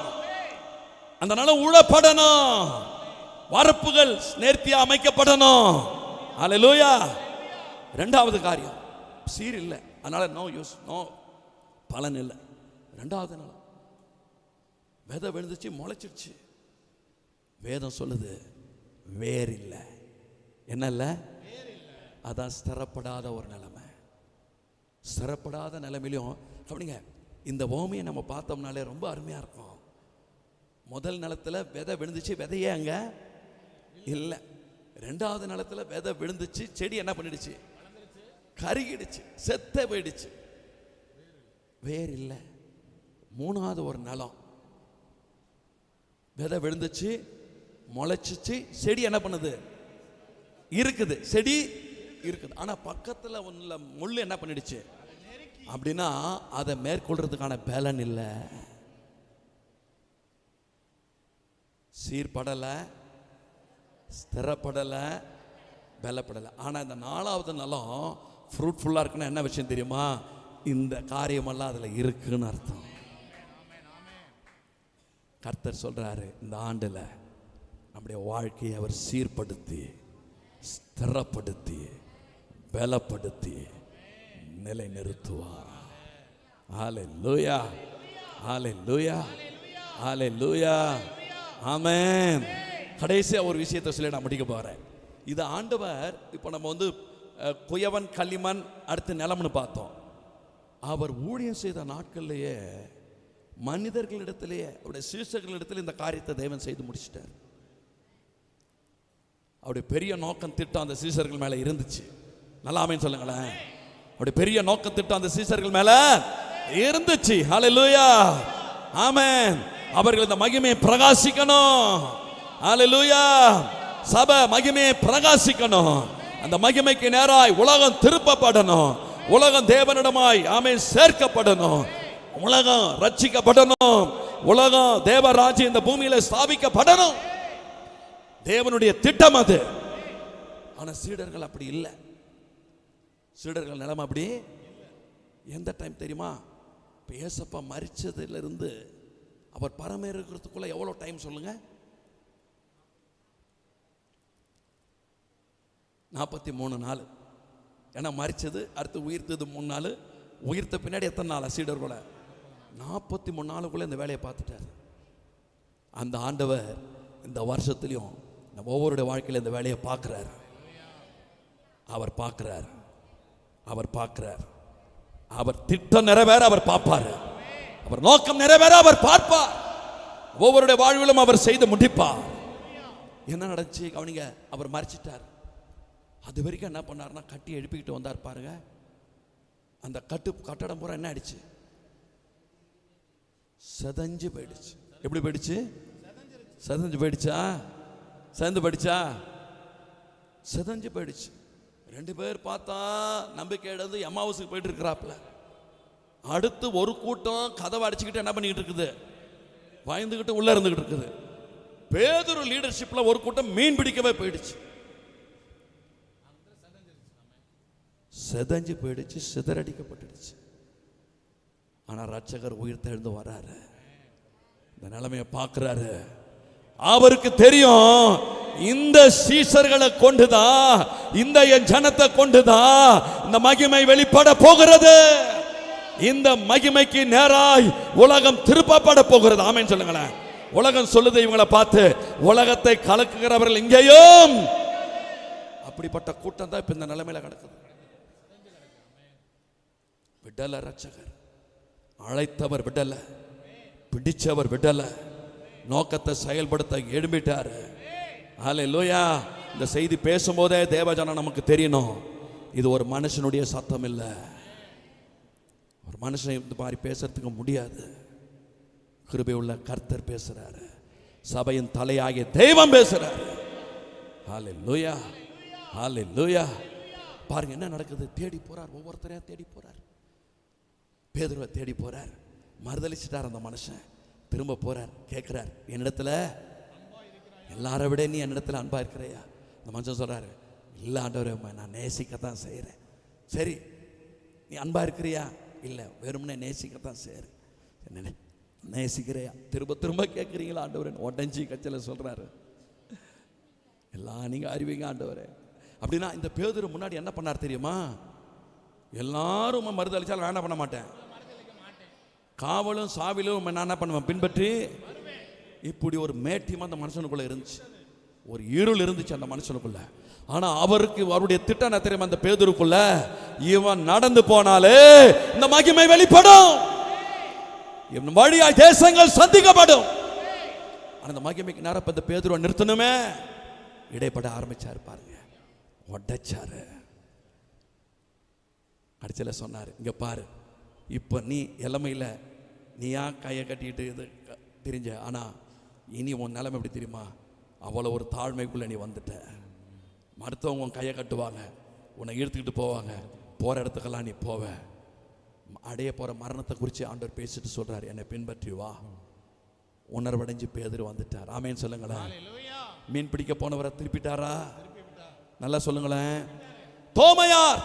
அந்த நிலம் உழப்படணும். வரப்புகள் நேர்த்தியா அமைக்கப்படணும். அல்லேலூயா. இரண்டாவது காரியம், சீர் இல்லை, அதனால நோ யூஸ், நோ பலன் இல்லை. ரெண்டாவது நிலம் விதை விழுந்துச்சு, முளைச்சிருச்சு. வேதம் சொல்லுது வேர் இல்லை. என்ன இல்லை? அதான் ஸ்திரப்படாத ஒரு நிலைமை. ஸ்திரப்படாத நிலைமையிலும் கவனிங்க. இந்த ஓமையை நம்ம பார்த்தோம்னாலே ரொம்ப அருமையாக இருக்கும். முதல் நிலத்தில் விதை விழுந்துச்சு, விதையே அங்கே இல்லை. ரெண்டாவது நிலத்தில் விதை விழுந்துச்சு, செடி என்ன பண்ணிடுச்சு? கருகிடுச்சு, செத்த போயிடுச்சு, வேர் இல்லை. மூணாவது ஒரு நிலம், விதை விழுந்துச்சு, முளைச்சிச்சு, செடி என்ன பண்ணுது? இருக்குது, செடி இருக்குது. ஆனால் பக்கத்தில் உள்ள முள் என்ன பண்ணிடுச்சு அப்படின்னா அதை மேற்கொள்றதுக்கான பலன் இல்லை. சீர்படலை, ஸ்திரப்படலை, பலப்படலை. ஆனால் இந்த நாலாவது நிலம் ஃப்ரூட்ஃபுல்லாக இருக்குன்னா என்ன விஷயம் தெரியுமா? இந்த காரியமெல்லாம் அதில் இருக்குன்னு அர்த்தம். கர்த்தர் சொல்றாரு, இந்த ஆண்டில் நம்முடைய வாழ்க்கையை அவர் சீர்படுத்தி, ஸ்திரப்படுத்தி, பலப்படுத்தி நிலை நிறுத்துவார். ஹல்லேலூயா, ஹல்லேலூயா, ஹல்லேலூயா, ஆமென். கடைசியாக ஒரு விஷயத்தை சொல்லி நான் முடிக்க போகிறேன். இது ஆண்டவர், இப்போ நம்ம குயவன், களிமண், அடுத்து நிலம்னு பார்த்தோம். அவர் ஊழியம் செய்த நாட்கள்லேயே மனிதர்களிடத்திலேயே அவருடைய சீஷர்களிடத்தில் இந்த காரியத்தை தேவன் செய்து முடிச்சிட்டார். அவருடைய பெரிய நோக்கம் திட்டம் அந்த சீஷர்கள் மேல இருந்துச்சு. நல்லா ஆமென் சொல்லுங்களேன். அவருடைய பெரிய நோக்கம் திட்டம் அந்த சீஷர்கள் மேல இருந்துச்சு. ஹல்லேலூயா, ஆமென். அவர்கள் இந்த மகிமையை பிரகாசிக்கணும். ஹல்லேலூயா, சபை மகிமையை பிரகாசிக்கணும். அந்த மகிமைக்கு நேராய் உலகம் திருப்பப்படணும். உலகம் தேவனிடமாய் ஆமென் சேர்க்கப்படணும். உலகம் ரட்சிக்கப்படணும். உலகம் தேவராஜ்யம் இந்த பூமியில ஸ்தாபிக்கப்படணும். தேவனுடைய திட்டம் அது. ஆனா சீடர்கள் அப்படி இல்லை. சீடர்கள் நிலைமை அப்படி எந்த டைம் தெரியுமா? இப்போ ஏசப்பா மரிச்சதுல இருந்து அவர் பரமேறுக்கிறதுக்குள்ள எவ்வளோ டைம் சொல்லுங்க? 43 நாள். ஏன்னா மரிச்சது அடுத்து உயிர்த்தது 3 நாள். உயிர்த்த பின்னாடி எத்தனை நாள்? சீடர்களை 43 நாளுக்குள்ள இந்த வேலையை பார்த்துட்டார். அந்த ஆண்டவர் இந்த வருஷத்துலையும் நம்ம ஒவ்வொருடைய வாழ்க்கையில் இந்த வேலையை பார்க்குறார். அவர் பார்க்குறார். அவர் பார்க்கிறார். அவர் திட்டம் நிறைவேற அவர் பார்ப்பார். அவர் நோக்கம் நிறைவேற அவர் பார்ப்பார். ஒவ்வொருடைய வாழ்விலும் அவர் செய்து முடிப்பார். என்ன நடந்துச்சு கவனிங்க. அவர் மரிச்சிட்டார். அது வரைக்கும் என்ன பண்ணார்னா கட்டி எழுப்பிக்கிட்டு வந்தார் பாருங்க. அந்த கட்டடம் பூரா என்ன ஆயிடுச்சு? செதஞ்சு போயிடுச்சு. எப்படி போயிடுச்சு? செதஞ்சு போயிடுச்சா? சேர்ந்து போயிடுச்சா? செதஞ்சு போயிடுச்சு. 2 பேர் பார்த்தா நம்பிக்கை இழந்து எம்மாவுசுக்கு போயிட்டு இருக்கிறாப்புல. அடுத்து ஒரு கூட்டம் கதவை அடிச்சுக்கிட்டு என்ன பண்ணிக்கிட்டு இருக்குது? பயந்துக்கிட்டு உள்ள இருந்துகிட்டு இருக்குது. பேதுரு லீடர்ஷிப்ல ஒரு கூட்டம் மீன் பிடிக்கவே போயிடுச்சு. செதஞ்சு போயிடுச்சு, சிதறடிக்கப்பட்டுடுச்சு. ஆனா ரட்சகர் உயிர் தெழுந்து வராரு. இந்த நிலைமையை பார்க்கிறாரு. அவருக்கு தெரியும் இந்த சீஷர்களை கொண்டுதான், இந்த என் ஜனத்தை கொண்டுதான் இந்த மகிமை வெளிப்பட போகிறது. இந்த மகிமைக்கு நேராய் உலகம் திருப்பப்பட போகிறது. ஆமென் சொல்லுங்களேன். உலகம் சொல்லுது இவங்களை பார்த்து, உலகத்தை கலக்குகிறவர்கள் இங்கேயும். அப்படிப்பட்ட கூட்டம் தான் இப்ப இந்த நிலைமையில கிடக்குது. விடல ரட்சகர், அழைத்தவர் விடல, பிடிச்சவர் விடல, நோக்கத்தை செயல்படுத்த எழும்பிட்டாரு. ஹல்லேலூயா. இந்த செய்தி பேசும்போதே தேவஜனம் நமக்கு தெரியணும், இது ஒரு மனுஷனுடைய சத்தம் இல்லை. ஒரு மனுஷன் இந்த மாதிரி பேசுறதுக்கு முடியாது. கிருபை உள்ள கர்த்தர் பேசுறாரு. சபையின் தலையாகிய தெய்வம் பேசுறாரு. ஹல்லேலூயா, ஹல்லேலூயா. பாருங்க என்ன நடக்குது. தேடி போறார், ஒவ்வொருத்தரையும் தேடி போறார். பேதுருவை தேடி போறார். மறுதளிச்சிட்டார் அந்த மனுஷன். திரும்ப போறார், கேட்கிறார், என்னிடத்துல எல்லாரை விட நீ என்னிடத்துல அன்பா இருக்கிறையா? இந்த மனுஷன் சொல்றாரு, இல்ல ஆண்டவரே, நான் நேசிக்கத்தான் செய்யறேன். சரி, நீ அன்பா இருக்கிறியா? இல்லை, வெறும்னே நேசிக்கத்தான் செய்யறேன். என்ன நேசிக்கிறையா? திரும்ப திரும்ப கேட்குறீங்களா ஆண்டவரே? உடஞ்சி கச்சல சொல்றாரு. எல்லாம் நீங்க அறிவீங்க ஆண்டவரே. அப்படின்னா இந்த பேதுரு முன்னாடி என்ன பண்ணார் தெரியுமா? எல்லாரும் மறுதளிச்சாலும் நான் என்ன பண்ண மாட்டேன், காவலும் சாவிலும் நான் என்ன பண்ணுவேன், பின்பற்றி. இப்படி ஒரு மேட்டியம் அந்த மனுஷனுக்குள்ள இருந்துச்சு. ஒரு இருள் இருந்துச்சு அந்த மனுஷனுக்குள்ள. ஆனா அவருக்கு அவருடைய திட்டம் என்ன தெரியுமா? அந்த பேதுருக்குள்ள இவன் நடந்து போனாலே இந்த மகிமை வெளிப்படும், இவன் வழியாய் தேசங்கள் சந்திக்கப்படும். அந்த மகிமைக்கு நேரம் இந்த பேதுருவை நிறுத்தணுமே, இடைப்பட ஆரம்பிச்சாரு பாருங்க, உடைச்சாரு. அடிச்சல சொன்னாரு, இங்க பாரு, இப்ப நீ இளமையில நீயா கையை கட்டிட்டு இது தெரிஞ்ச, ஆனா இனி உன் நிலைமை எப்படி தெரியுமா? அவ்வளோ ஒரு தாழ்மைக்குள்ள நீ வந்துட்ட. மருத்துவங்க உன் கையை கட்டுவாங்க, உன்னை இழுத்துக்கிட்டு போவாங்க, போற இடத்துக்கெல்லாம் நீ போவ. அடைய போற மரணத்தை குறித்து ஆண்டவர் பேசிட்டு சொல்றாரு, என்னை பின்பற்றி வா. உணர்வடைஞ்சு பேதுரு வந்துட்டார். ஆமேன்னு சொல்லுங்களேன். மீன் பிடிக்க போனவரை திருப்பிட்டாரா? நல்லா சொல்லுங்களேன். தோமையார்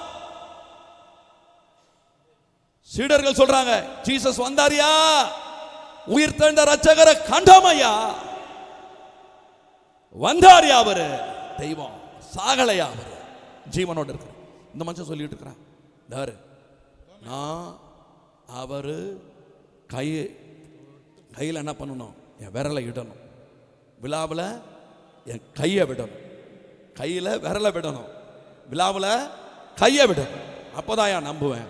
சீடர்கள் சொல்றாங்க, ஜீசஸ் வந்தாரியா, உயிர் தெழுந்த ரட்சகரை கண்டோமையா, வந்தாரியா, அவரு தெய்வம், சாகலையா, அவரு ஜீவனோடு இருக்கிற. இந்த மனுஷன் சொல்லிட்டு இருக்கிறான், நான் அவரு கையில் என்ன பண்ணணும், என் விரலை இடணும், விழாவில் என் கையை விடணும், கையில் விரலை விடணும், விழாவில் கையை விடணும், அப்போதான் நம்புவேன்.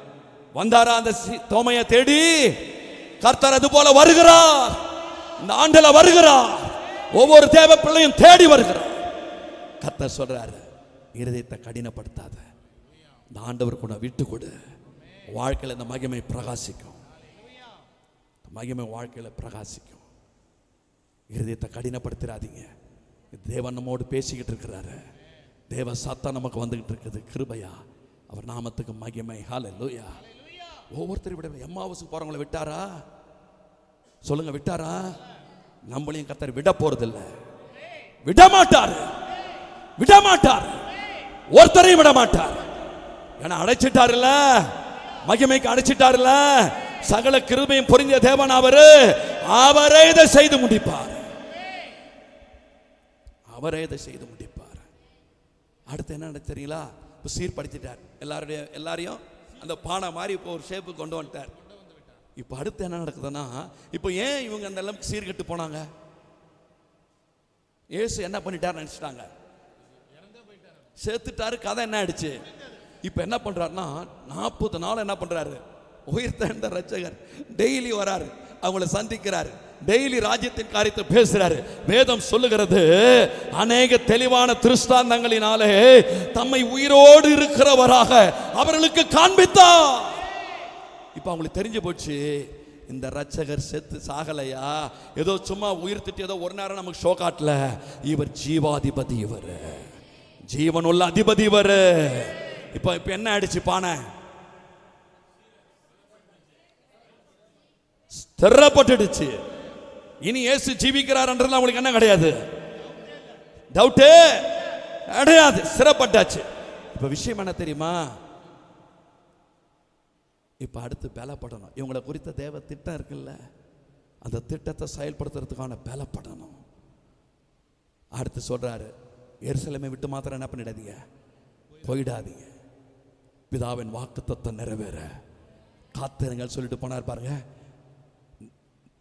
வந்தாரா அந்த தோமையை தேடி? கர்த்தர் அது போல வருகிறார். இந்த ஆண்டுல வருகிறார். ஒவ்வொரு தேவ பிள்ளையும் தேடி வருகிறார். கர்த்தர் சொல்றாரு, இருதயத்தை கடினப்படுத்தாத, இந்த ஆண்டவர் கூட விட்டு கொடு. வாழ்க்கையில் இந்த மகிமை பிரகாசிக்கும். மகிமை வாழ்க்கையில பிரகாசிக்கும். இருதயத்தை கடினப்படுத்திடாதீங்க. தேவன் நம்மோடு பேசிக்கிட்டு இருக்கிறாரு. தேவ சத்தம் நமக்கு வந்துகிட்டு இருக்குது. கிருபையா அவர் நாமத்துக்கு மகிமை. ஹல்லேலூயா. ஒவ்வொருத்தரும் விட எம்மாவுக்கு போறவங்களை விட்டாரா? சொல்லுங்க, விட்டாரா? நம்மளையும் கர்த்தர் விட போறதில்ல. விட மாட்டார், விட மாட்டார், ஒருத்தரையும் விட மாட்டார். ஏன்னா அடைச்சிட்டாருல்ல, மகிமைக்கு அடைச்சிட்டாருல்ல. சகல கிருபையும் பொருந்திய தேவன் அவரு. அவரே இதை செய்து முடிப்பார். அவரே இதை செய்து முடிப்பார். அடுத்து என்ன தெரியல, இப்போ சீர்படுத்திட்டார். எல்லாரையும் அந்த பானை மாதிரி இப்போ ஒரு ஷேப்பு கொண்டு வந்துட்டார். இப்போ அடுத்து என்ன நடக்குதுன்னா, இப்போ ஏன் இவங்க அந்த அளவுக்கு சீர்கெட்டு போனாங்க? இயேசு என்ன பண்ணிட்டார் நினைச்சிட்டாங்க, சேர்த்துட்டாரு. கதை என்ன ஆயிடுச்சு? இப்போ என்ன பண்றாருன்னா 40 நாள் என்ன பண்றாரு? உயிர்த்தெழுந்த ரட்சகர் டெய்லி வராரு, அவங்களை சந்திக்கிறாரு, டெய்லி ராஜ்யத்தின் காரியத்தை பேசுறாரு. வேதம் சொல்லுகிறது, அநேக தெளிவான திருஷ்டாந்தங்களினாலே தம்மை உயிரோடு இருக்கிறவராக அவர்களுக்கு காண்பித்தார். இப்ப அவங்களுக்கு தெரிஞ்சு போச்சு, இந்த ரட்சகர் செத்து சாகலையா, ஏதோ சும்மா உயிர் திட்டு ஏதோ ஒரு நேரம் நமக்கு ஷோ காட்டல. இவர் ஜீவாதிபதி, இவர் ஜீவனுள்ள அதிபதி இவர். இப்ப இப்ப என்ன ஆயிடுச்சு? பானை ஸ்திரப்பட்டுடுச்சு. இனி இயேசு ஜீவிக்கிறார் என்றது அவங்களுக்கு என்ன கிடையாது, டவுட்டே கிடையாது, ஸ்திரப்பட்டாச்சு. இப்ப விஷயம் என்ன தெரியுமா? இப்ப அடுத்து பலப்படணும். இவங்களை குறித்த தேவ திட்டம் இருக்குல்ல, அந்த திட்டத்தை செயல்படுத்துறதுக்கான பலப்படணும். அடுத்து சொல்றாரு, எருசலேமை விட்டு மாத்திரம் என்ன பண்ணிடாதீங்க, போயிடாதீங்க. பிதாவின் வாக்குத்தத்தம் நிறைவேற காத்திருங்கள் சொல்லிட்டு போனார் பாருங்க.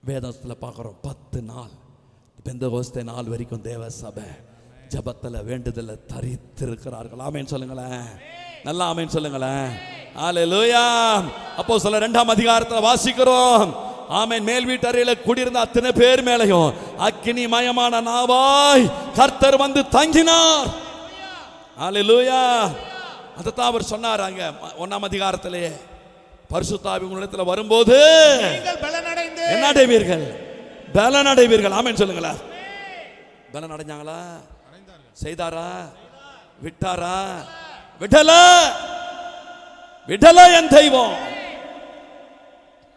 வேதத்தில் பார்க்குறோம் 10 நாள் பெந்தகோஸ்தே நாள் வரைக்கும் தேவ சபை ஜபத்தில் வேண்டுதல தரித்திருக்கிறார்கள். ஆமேன் சொல்லுங்களேன், நல்லா ஆமேன் சொல்லுங்களேன். ஹல்லேலூயா. அப்போஸ்தலர் 2ஆம் அதிகாரத்தில் வாசிக்கிறோம். ஆமேன். மேல் வீட்டறையில் குடியிருந்த அத்தனை பேர் மேலையும் அக்கினி மயமான நாவாய் கர்த்தர் வந்து தங்கினார். ஹல்லேலூயா. அதைத்தான் அவர் சொன்னார் அங்க 1ஆம் அதிகாரத்திலே. பரிசுத்த ஆவி உங்களிடத்தில் வரும்போது என்ன அடைவீர்கள்? பலன் அடைவீர்கள். ஆமென் சொல்லுங்களா. பலன் அடைஞ்சாங்களா? செய்தாரா? விட்டாரா? விடல. விடல. என் தெய்வம்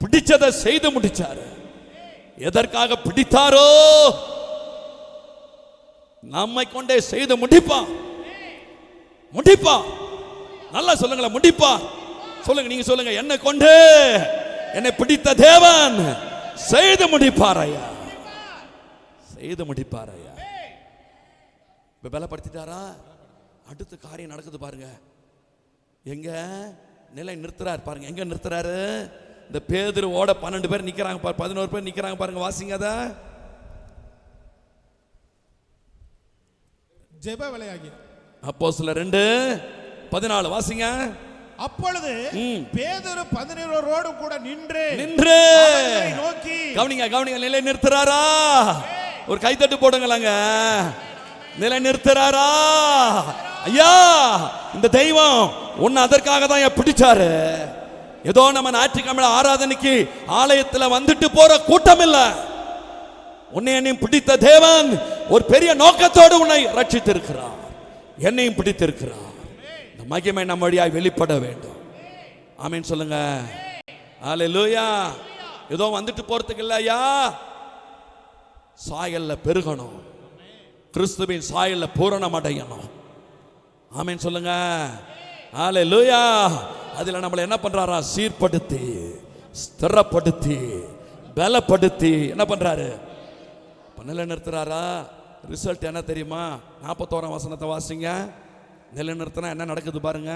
பிடிச்சதை செய்து முடிச்சாரு. எதற்காக பிடித்தாரோ நம்மை கொண்டே செய்து முடிப்பான். முடிப்பா. நல்லா சொல்லுங்களேன், முடிப்பா. சொல்லுங்க, நீங்க சொல்லுங்க, என்னை கொண்டு என்னை பிடித்த தேவன் செய்து முடிப்பார் ஐயா, செய்து முடிப்பார் ஐயா. இப்ப பலப்படுத்திட்டாரா? அடுத்த காரியம் நடக்குது பாருங்க. எங்க நிலை நிறுத்துறாரு பாருங்க. எங்க நிறுத்துறாரு? இந்த பேதுருவோட 12 பேர் நிக்கிறாங்க பாருங்க, 11 பேர் நிக்கிறாங்க பாருங்க. வாசிங்க அத. ஜெப வேளையாகி அப்போஸ்தலர் 2:14 வாசிங்க. அப்பொழுது பேதுரு 11 கூட நின்று நோக்கி, கவனிங்க கவனிங்க, நிலை நிறுத்துறாரா? ஒரு கைத்தட்டு போடுங்களாங்க. நிலை நிறுத்துறாரா? ஐயா, இந்த தெய்வம் உன்னை அதற்காக தான் பிடிச்சாரு. ஏதோ நம்ம ஞாயிற்றுக்கிழமை ஆராதனைக்கு ஆலயத்தில் வந்துட்டு போற கூட்டம் இல்ல. உன்னை என்னையும் பிடித்த தேவன் ஒரு பெரிய நோக்கத்தோடு உன்னை ரட்சித்திருக்கிறார், என்னையும் பிடித்திருக்கிறார். இந்த மகிமை நம்ம வழியாய் வெளிப்பட வேண்டும். ஆமென் சொல்லுங்க. ஹல்லேலூயா. ஏதோ வந்துட்டு போறதுக்கு இல்லையா, சாயல்ல பெருகணும், கிறிஸ்துவின் சாயல்ல பூரணம் அடையணும். ஆமென் சொல்லுங்க. ஹல்லேலூயா. அதுல நம்மளை என்ன பண்றாரா? சீர்படுத்தி, ஸ்திரப்படுத்தி, பலப்படுத்தி என்ன பண்றாரு? நிலை நிறுத்துறாரா? ரிசல்ட் என்ன தெரியுமா? 41ஆம் வசனத்தை வாசிங்க. நிலை நிறுத்தினா என்ன நடக்குது பாருங்க.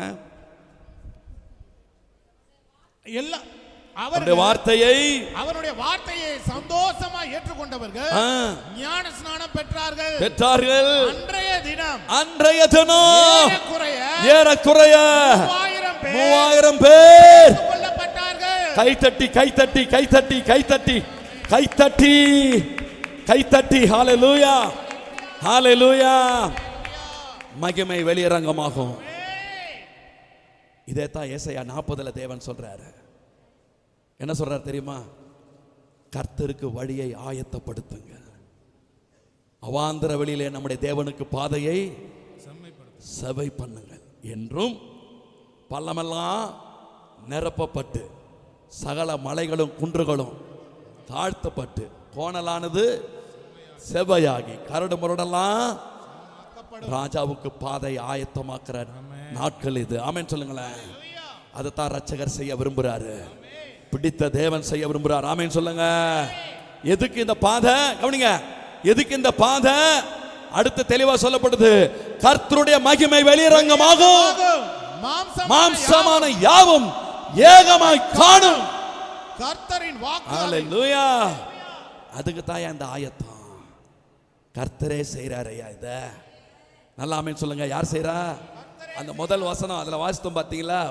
எல்லாம் அவருடைய வார்த்தையை சந்தோஷமா ஏற்றுக்கொண்டவர்கள் ஞான ஸ்நானம் பெற்றார்கள். அன்றைய தினம் ஏறக்குறைய 3000 பேர் கைத்தட்டி கைத்தட்டி கைத்தட்டி கைத்தட்டி கைத்தட்டி கைத்தட்டி ஹalleluya ஹalleluya. மகிமை வெளியரங்கமாகும். இதேதான் ஏசாயா 40 தேவன் சொல்றாரு. என்ன சொல்றாரு தெரியுமா? கர்த்தருக்கு வழியை ஆயத்தப்படுத்துங்க, அவாந்தர வெளியிலே நம்முடைய தேவனுக்கு பாதையை செவை பண்ணுங்கள் என்றும், பள்ளமெல்லாம் நிரப்பப்பட்டு சகல மலைகளும் குன்றுகளும் தாழ்த்தப்பட்டு கோணலானது செவ்வையாகி கரடு முரடெல்லாம் ராஜாவுக்கு பாதை ஆயத்தமாக்குற நாட்கள் இது. ஆமென் சொல்லுங்களேன். அதைத்தான் ரட்சகர் செய்ய விரும்புறாரு, பிடித்த தேவன் செய்ய விரும்புறார். ஆமென் சொல்லுங்க. எதுக்கு இந்த பாதை? கவனிங்க, எதுக்கு இந்த பாதை? அடுத்து தெளிவா சொல்லப்படுது, கர்த்தருடைய மகிமை வெளியரங்கமாகும், மாம்சமான யாவும் ஏகமாய் காணும் கர்த்தரின் வாக்கு. ஹalleluya. அதுக்கு தான் இந்த ஆயத்தம் கர்த்தரே செய்றாரு. ஐயா இத நல்லா ஆமென் சொல்லுங்க. யார் செய்றா? அந்த முதல் வசனம் அதுல வாசித்தோம் பாத்தீங்களா?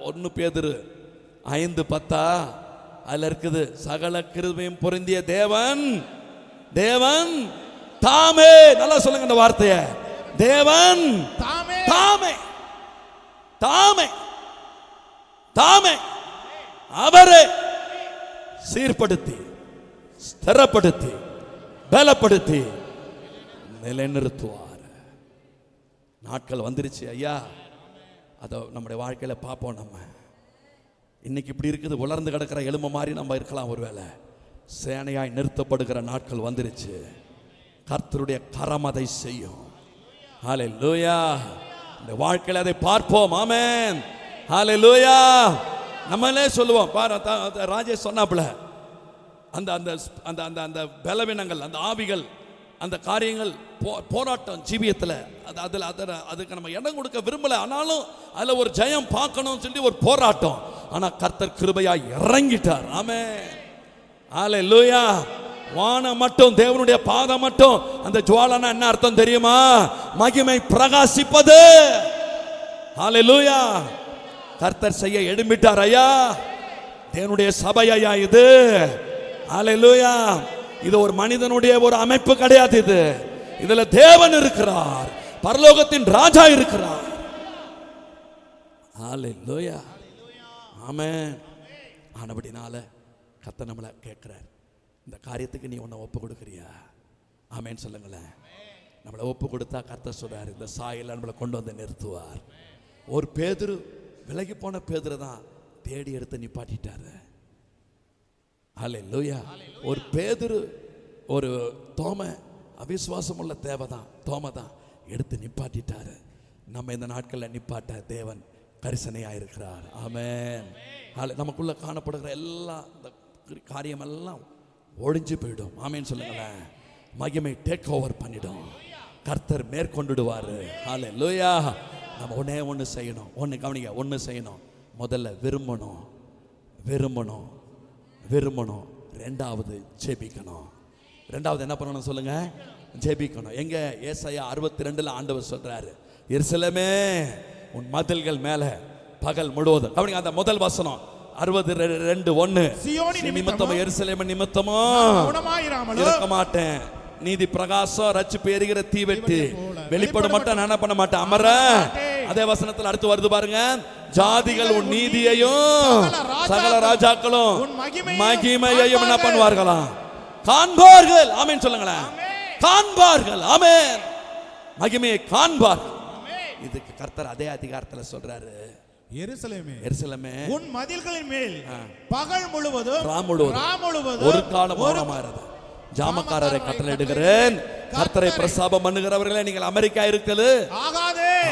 1 பேதுரு 5:10 அதுல இருக்குது, சகல கிருபையும் பொருந்திய தேவன் தேவன் தாமே. நல்லா சொல்லுங்க இந்த வார்த்தைய, தேவன் தாமே தாமே தாமே தாமே அவரை சீர்படுத்தி ஸ்திரப்படுத்தி பலப்படுத்தி நிலைநிறுத்துவார். நாட்கள் வந்துருச்சு ஐயா, அதை நம்முடைய வாழ்க்கையில பார்ப்போம். நம்ம இன்னைக்கு இப்படி இருக்குது, உலர்ந்து கிடக்கிற எலும்பு மாதிரி நம்ம இருக்கலாம். ஒருவேளை சேனையாய் நிறுத்தப்படுகிற நாட்கள் வந்துருச்சு. கர்த்தருடைய கரம் அதை செய்யும். ஹalleluya. இந்த வாழ்க்கையில அதை பார்ப்போம். ஆமென். ஹalleluya. நம்மளே சொல்லுவோம். ராஜேஷ் சொன்னாப்புல, அந்த அந்த அந்த அந்த அந்த பலவீனங்கள், அந்த ஆவிகள், அந்த காரியங்கள், போராட்டம் ஜீவியத்தில் அதுக்கு நம்ம இடம் கொடுக்க விரும்பல. ஆனாலும் அதுல ஒரு ஜெயம் பார்க்கணும்னு சொல்லி ஒரு போராட்டம். ஆனா கர்த்தர் கிருபையா இறங்கிட்டார். ஆமென். ஹalleluya. வானம் மட்டும், தேவனுடைய பாதம் மட்டும். அந்த ஜுவாலனா என்ன அர்த்தம் தெரியுமா? மகிமை பிரகாசிப்பது. ஹalleluya. கர்த்தர் செய்ய எழும்பிட்டார் ஐயா. தேவனுடைய சபை ஐயா இது. ஹalleluya. இது ஒரு மனிதனுடைய ஒரு அமைப்பு கிடையாது. இதுல தேவன் இருக்கிறார், பரலோகத்தின் ராஜா இருக்கிறார். ஹalleluya. ஆமென். ஆனபடினால கர்த்தர் நம்மளை கேட்கிறார், இந்த காரியத்துக்கு நீ உன்னை ஒப்பு கொடுக்கிறியா? ஆமென் சொல்லுங்களேன். நம்மளை ஒப்பு கொடுத்தா கர்த்தர் சொல்றார், இந்த சாயல நம்மளை கொண்டு வந்து நிறுத்துவார். ஒரு பேதுரு, விலகி போன பேதுரு தான் தேடி எடுத்து நிப்பாட்டிட்டாரு. ஹalleluya. ஒரு பேதுரு, ஒரு தோம, அவிசுவாசம் உள்ள தேவதான், தோம தான் எடுத்து நிப்பாட்டிட்டாரு. நம்ம இந்த நாட்களில் நிப்பாட்ட தேவன் கரிசனையா இருக்கிறார். ஆமென். நமக்குள்ள காணப்படுகிற எல்லா இந்த காரியம் எல்லாம் ஒழிஞ்சு போயிடும். ஆமென் சொல்லுங்களேன். மகிமை டேக் ஓவர் பண்ணிடும். கர்த்தர் மேற்கொண்டுடுவாரு. ஹalleluya. நம்ம ஒண்ணு செய்யணும். கவனிங்க, ஒன்று செய்யணும். முதல்ல விரும்பணும், விரும்பணும், விரும்பணும். ரெண்டாவது ஜெபிக்கணும். ரெண்டாவது என்ன பண்ணணும் சொல்லுங்க? ஜெபிக்கணும். எங்க? ஏசாயா 62 ஆண்டவர் சொல்றாரு, எருசலேமே உன் மதில்கள் மேல பகல் முழுவதும். கவனிங்க, அந்த முதல் வசனம் 62:1, சீயோனி நிமித்தம் எருசலேம் நிமித்தமோ இருக்க மாட்டேன், நீதி பிரகாசம் ரட்சிப்பு எரிகிற தீவெட்டி வெளிப்பட மாட்டேன், நான் என்ன பண்ண மாட்டேன், அமர. அதே வசனத்தில் அடுத்து வருது பாருங்க, ஜாதிகள் உன் நீதியையும் சகல ராஜாக்களும் மகிமையையும் என்ன பண்ணுவார்களாம்? காண்பார்கள். ஆமென் சொல்லுங்களேன். காண்பார்கள். ஆமென். மகிமையை காண்பார்கள். இதுக்கு கர்த்தர் அதே அதிகாரத்தில் சொல்றாரு, எருசலேமே எருசலேமே உன் மதில்களின் மேல் பகல் முழுவதும் ஒரு காலம் மௌனமாயிரது. ஜாமக்காரரை கட்டளையிடுகிறேன், கர்த்தரை பிரசாபம் பண்ணுகிறவர்களே நீங்கள் அமெரிக்கா இருக்குது,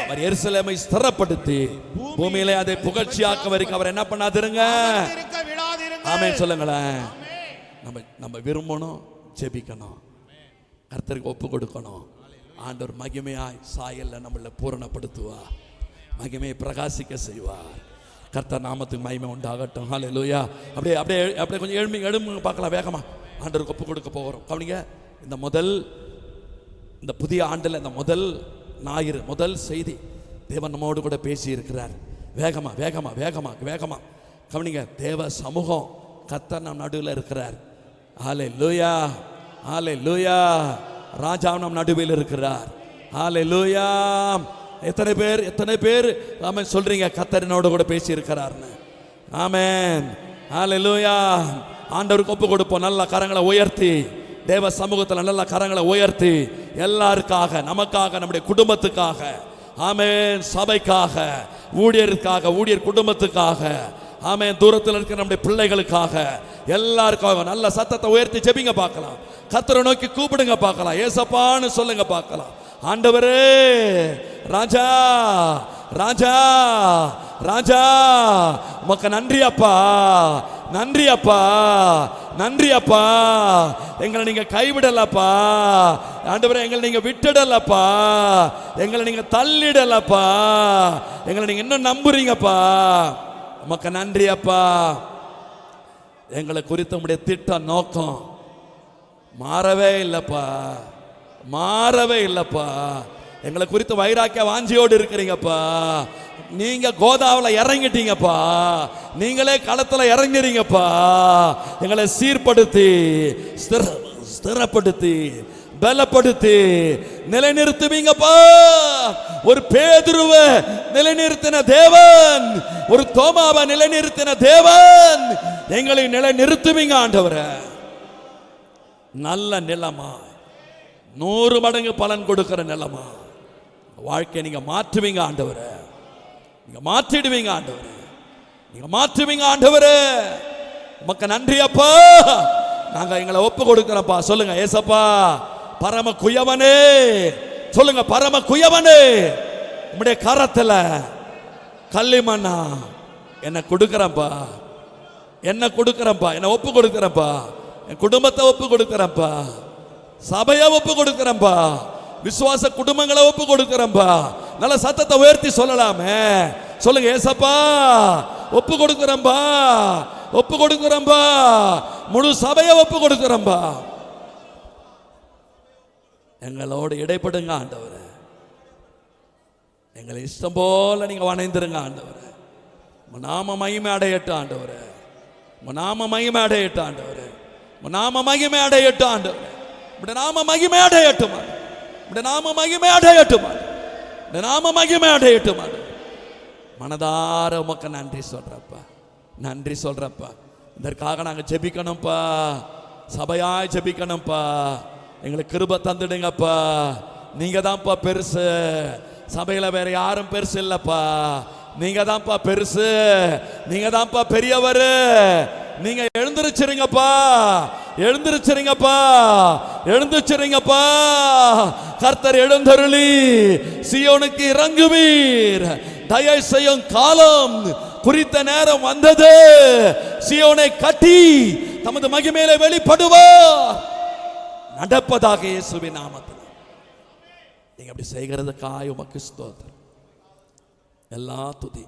அவர் எருசலேமை ஸ்திரப்படுத்தி பூமியிலே அதை புகழ்ச்சியாக்க வரைக்கும் அவர் என்ன பண்ணாதிருங்க. ஆமென் சொல்லுங்களேன். நம்ம விரும்பணும், ஜெபிக்கணும், கர்த்தருக்கு ஒப்பு கொடுக்கணும். ஆண்டவர் மகிமையாய் சாயல்ல நம்மள பூரணப்படுத்துவார், மகிமையை பிரகாசிக்க செய்வார். கர்த்தர் நாமத்துக்கு மகிமை உண்டாகட்டும். ஹல்லேலூயா. அப்படியே அப்படியே அப்படியே கொஞ்சம் எழும்பி பார்க்கலாம் வேகமா. ஆண்டவருக்கு ஒப்பு கொடுக்க போகிறோம். கவனிங்க, இந்த புதிய ஆண்டில் இந்த முதல் ஞாயிறு முதல் செய்தி தேவன் நம்மோடு கூட பேசி இருக்கிறார். வேகமா வேகமா வேகமா வேகமா கவனிங்க, தேவ சமூகம் கர்த்தர் நம் நடுவில் இருக்கிறார். ஹல்லேலூயா, ஹல்லேலூயா. ராஜா நம் நடுவில் இருக்கிறார். ஹல்லேலூயா. எத்தனை பேர் ஆமென் சொல்றீங்க கர்த்தரினோடு கூட பேசி இருக்கிறார்னு? ஆமென், ஹல்லேலூயா. ஆண்டவருக்கு ஒப்பு கொடுப்போம். நல்ல கரங்களை உயர்த்தி, தேவ சமூகத்தில் நல்ல கரங்களை உயர்த்தி, எல்லாருக்காக, நமக்காக, நம்முடைய குடும்பத்துக்காக, ஆமென், சபைக்காக, ஊழியருக்காக, ஊழியர் குடும்பத்துக்காக, ஆமென், தூரத்தில் இருக்கிற நம்முடைய பிள்ளைகளுக்காக, எல்லாருக்காக நல்ல சத்தத்தை உயர்த்தி ஜெபிங்க பார்க்கலாம். கர்த்தரை நோக்கி கூப்பிடுங்க பார்க்கலாம். ஏசப்பான்னு சொல்லுங்க பார்க்கலாம். ஆண்டவரே, ராஜா, ராஜா, ராஜா, உமக்கு நன்றி அப்பா, நன்றி அப்பா, நன்றி அப்பா. எங்களை நீங்க கைவிடலப்பா ஆண்டவரே, எங்களை நீங்க விட்டுடலப்பா, எங்களை நீங்க தள்ளிடலப்பா, எங்களை நீங்க இன்னும் நம்புறீங்கப்பா. உமக்கு நன்றி அப்பா. எங்களை குறித்த உடைய திட்டம், நோக்கம் மாறவே இல்லப்பா, மாறவே இல்லப்பா. எங்களை குறித்து வைராக்கிய வாஞ்சியோடு இருக்கிறீங்கப்பா. நீங்க கோதாவில் இறங்கிட்டீங்கப்பா, நீங்களே களத்துல இறங்கிறீங்கப்பா. எங்களை சீர்படுத்தி, ஸ்திரப்படுத்தி, பலப்படுத்தி நிலைநிறுத்துவீங்கப்பா. ஒரு பேதுருவை நிலைநிறுத்தின தேவன், ஒரு தோமாவை நிலைநிறுத்தின தேவன், எங்களை நிலைநிறுத்துவீங்க ஆண்டவரே. நல்ல நிலமா, 100 மடங்கு பலன் கொடுக்கிற நிலமா வாழ்க்கையை நீங்க மாற்றுவீங்க ஆண்டவரே. நீங்க மாற்றிடுவீங்க ஆண்டவரே, நீங்க மாற்றுவீங்க ஆண்டவரே. உமக்கு நன்றி அப்பா. நாங்க எங்களை ஒப்பு கொடுக்கிறோம்ப்பா. சொல்லுங்க ஏசப்பா, பரம குயவனே, சொல்லுங்க பரம குயவனே, உம்முடைய கரத்துல கல்லிமண்ணா என்ன கொடுக்கிறப்பா, என்ன கொடுக்கிறப்பா, என்ன ஒப்பு கொடுக்கிறப்பா, என் குடும்பத்தை ஒப்பு கொடுக்கிறப்பா, சபையை ஒப்பு கொடுக்கிறப்பா, விசுவாச குடும்பங்களை ஒப்பு கொடுக்கிறப்பா. நல்ல சத்தத்தை உயர்த்தி சொல்லலாமே. சொல்லுங்க ஏசப்பா, ஒப்பு கொடுக்கிறப்பா, ஒப்பு கொடுக்கிறப்பா, முழு சபையை ஒப்பு கொடுக்கிறப்பா. எங்களோடு இடைப்படுங்க ஆண்டவரே. எங்களை இஷ்டம் போல நீங்க வணைந்துருங்க ஆண்டவரே. உங்க நாம மகிமை அடையட்டும் ஆண்டவரே, உங்க நாம மகிமை அடையட்டும் ஆண்டவரே, உங்க நாம மகிமை அடையட்டும் ஆண்டவரே, உங்க நாம மகிமை அடையட்டும், உங்க நாம மகிமை அடையட்டும், உங்க நாம மகிமை அடையட்டும். மனதார உமக்கு நன்றி சொல்றப்பா, நன்றி சொல்றப்பா. இதற்காக நாங்க ஜெபிக்கணும்ப்பா, சபையாய் ஜெபிக்கணும்ப்பா. எங்களுக்கு கிருபை தந்துடுங்கப்பா. நீங்க தான்ப்பா பெருசு, சபையில வேற யாரும் பெருசு இல்லப்பா. நீங்க தான்ப்பா பெருசு, நீங்க தான்ப்பா பெரியவர். நீங்க எழுந்திருச்சிருங்கப்பா, எழுந்திருச்சிருங்கப்பா, எழுந்திருச்சிருங்கப்பா. கர்த்தர் எழுந்தருளி சீயோனுக்கு இறங்குவீர். தயை செய்யும் காலம் குறித்த நேரம் வந்தது. சீயோனை கட்டி தமது மகிமையிலே வெளிப்படுவார். நடப்பதாக இயேசுவின் நாமத்தில். நீங்க அப்படி செய்கிறதுக்காய் உமக்கு ஸ்தோத்திரம். எல்லா துதி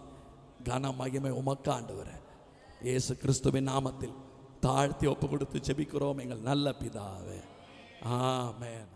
கன மகிமை உமக்கு ஆண்டவரே. இயேசு கிறிஸ்துவின் நாமத்தில் தாழ்த்தி ஒப்பு கொடுத்து ஜெபிக்கிறோம் எங்கள் நல்ல பிதாவே. ஆமென்.